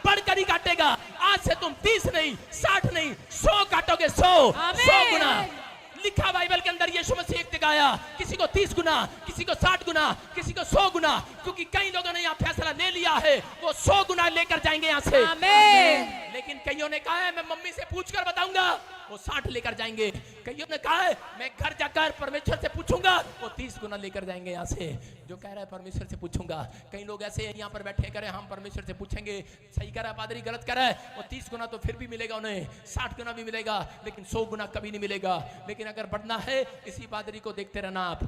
बढ़कर ही काटेगा। आज से तुम 30 नहीं, 60 नहीं, 100 काटोगे, 100 गुना। लिखा बाइबल के अंदर, यीशु मसीह एक दिखाया, किसी को 30 गुना, किसी को 60 गुना, किसी को 100 गुना, क्योंकि कई लोगों ने यहाँ फैसला ले लिया है वो 100 गुना लेकर जाएंगे यहाँ से।
आमीन।
लेकिन कईयों ने कहा है मैं मम्मी से पूछकर बताऊंगा, वो 60 लेकर जाएंगे। कईयों ने कहा है मैं घर जाकर परमेश्वर से पूछूंगा, वो 30 गुना लेकर जाएंगे यहाँ से। जो कह रहा है परमेश्वर से पूछूंगा, कई लोग ऐसे हैं यहाँ पर बैठे कह रहे हैं हम परमेश्वर से पूछेंगे, सही कह रहा है पादरी, गलत कह रहा है। वो 30 गुना तो फिर भी मिलेगा उन्हें, 60 गुना भी मिलेगा, लेकिन 100 गुना कभी नहीं मिलेगा। लेकिन अगर बढ़ना है, इसी पादरी को देखते रहना आप।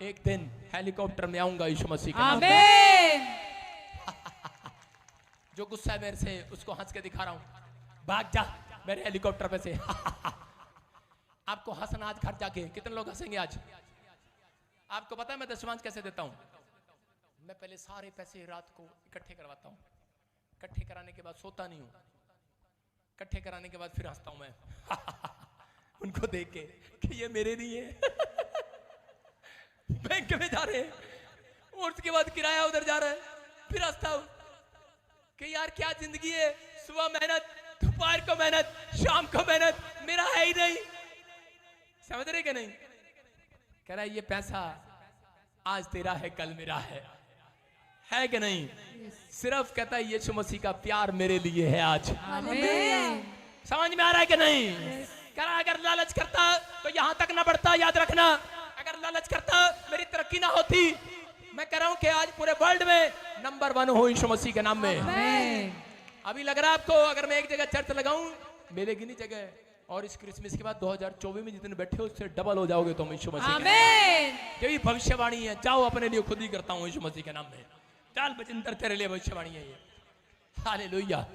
एक दिन हेलीकॉप्टर में आऊंगा यीशु मसीह के नाम में। जो गुस्सा है मेरे से, उसको हंस के दिखा रहा हूं, भाग जा मेरे हेलीकॉप्टर पे से। आपको हंसना आज घर जाके, कितने लोग हंसेंगे आज? आपको पता है मैं दशमांश कैसे देता हूं? मैं पहले सारे पैसे रात को इकट्ठे करवाता हूं, इकट्ठे कराने के बाद सोता नहीं हूं, इकट्ठे कराने के बाद फिर हंसता हूं मैं उनको देख के कि ये मेरे नहीं है बैंक में जा रहे हैं, और उसके बाद किराया उधर जा रहा है, फिर हंसता हूं कि यार क्या जिंदगी है, सुबह मेहनत, दोपहर को मेहनत, शाम को मेहनत, मेरा है ही नहीं। समझ रहे कि नहीं? कह रहा है ये पैसा आज तेरा है, कल मेरा है कि नहीं? सिर्फ कहता है यीशु मसीह का प्यार मेरे लिए है आज। समझ में आ रहा है कि नहीं? कह रहा है अगर लालच करता तो यहां तक ना बढ़ता, याद रखना। अगर लालच करता मेरी तरक्की ना होती। मैं कह रहा हूं कि आज पूरे वर्ल्ड में नंबर 1 हो यीशु मसीह के नाम में। अभी लग रहा है आपको अगर मैं एक जगह चर्च लगाऊं, मिलेगी नहीं जगह, और इस क्रिसमस के बाद 2024 में जितने बैठे हो उससे डबल हो जाओगे तुम यीशु मसीह के नाम में। यही भविष्यवाणी है। जाओ अपने लिए खुद ही करता हूं यीशु मसीह के नाम में। चल बचिंदर तेरे लिए भविष्यवाणी है ये। हालेलुया।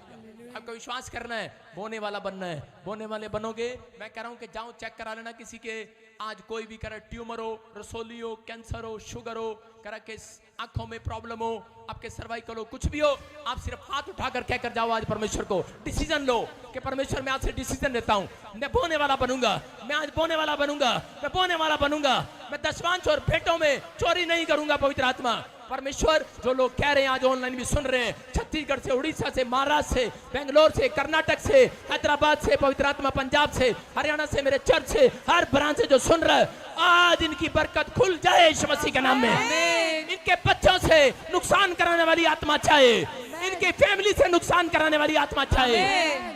आपको विश्वास करना है, बोने वाला बनना है, बोने वाले बनोगे। मैं कह रहा हूं कि जाओ चेक करा लेना किसी के, आज कोई भी करे ट्यूमर हो, रसोली हो, कैंसर हो, शुगर हो, करा के आंखों में प्रॉब्लम हो, आपके सर्वाइकल हो, कुछ भी हो, आप सिर्फ हाथ उठाकर कहकर जाओ आज परमेश्वर को, डिसीजन लो कि परमेश्वर मैं आज से डिसीजन लेता हूं, मैं बोने वाला बनूंगा, मैं आज बोने वाला बनूंगा, मैं बोने वाला बनूंगा, मैं दशमांश और भेंटों में चोरी नहीं करूंगा। पवित्र आत्मा परमेश्वर, जो लोग कह रहे हैं आज ऑनलाइन भी सुन रहे हैं, छत्तीसगढ़ से, उड़ीसा से, महाराष्ट्र से, बेंगलोर से, कर्नाटक से, हैदराबाद से, पवित्र आत्मा पंजाब से, हरियाणा से, मेरे चर्च से, हर ब्रांच से जो सुन रहा है, आज इनकी बरकत खुल जाए यीशु मसीह के नाम में। इनके बच्चों से नुकसान कराने वाली आत्मा चाहे, इनके फैमिली से नुकसान कराने वाली आत्मा चाहे,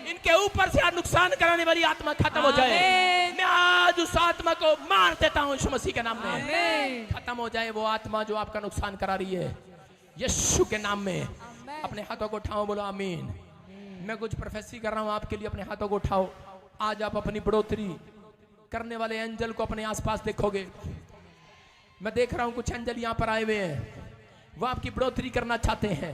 इनके ऊपर से नुकसान कराने वाली आत्मा खत्म हो जाए। मैं आज उस आत्मा को मार देता हूं यीशु मसीह के नाम में। खत्म हो जाए वो आत्मा जो आपका नुकसान करा रही है यीशु के नाम में। अपने हाथों को उठाओ, बोलो आमीन। मैं कुछ प्रोफेसी कर रहा हूं आपके लिए, अपने हाथों को उठाओ। आज आप अपनी बढ़ोतरी करने वाले एंजल को अपने आसपास देखोगे। मैं देख रहा हूं कुछ एंजल यहां पर आए हुए हैं, वो आपकी बढ़ोतरी करना चाहते हैं।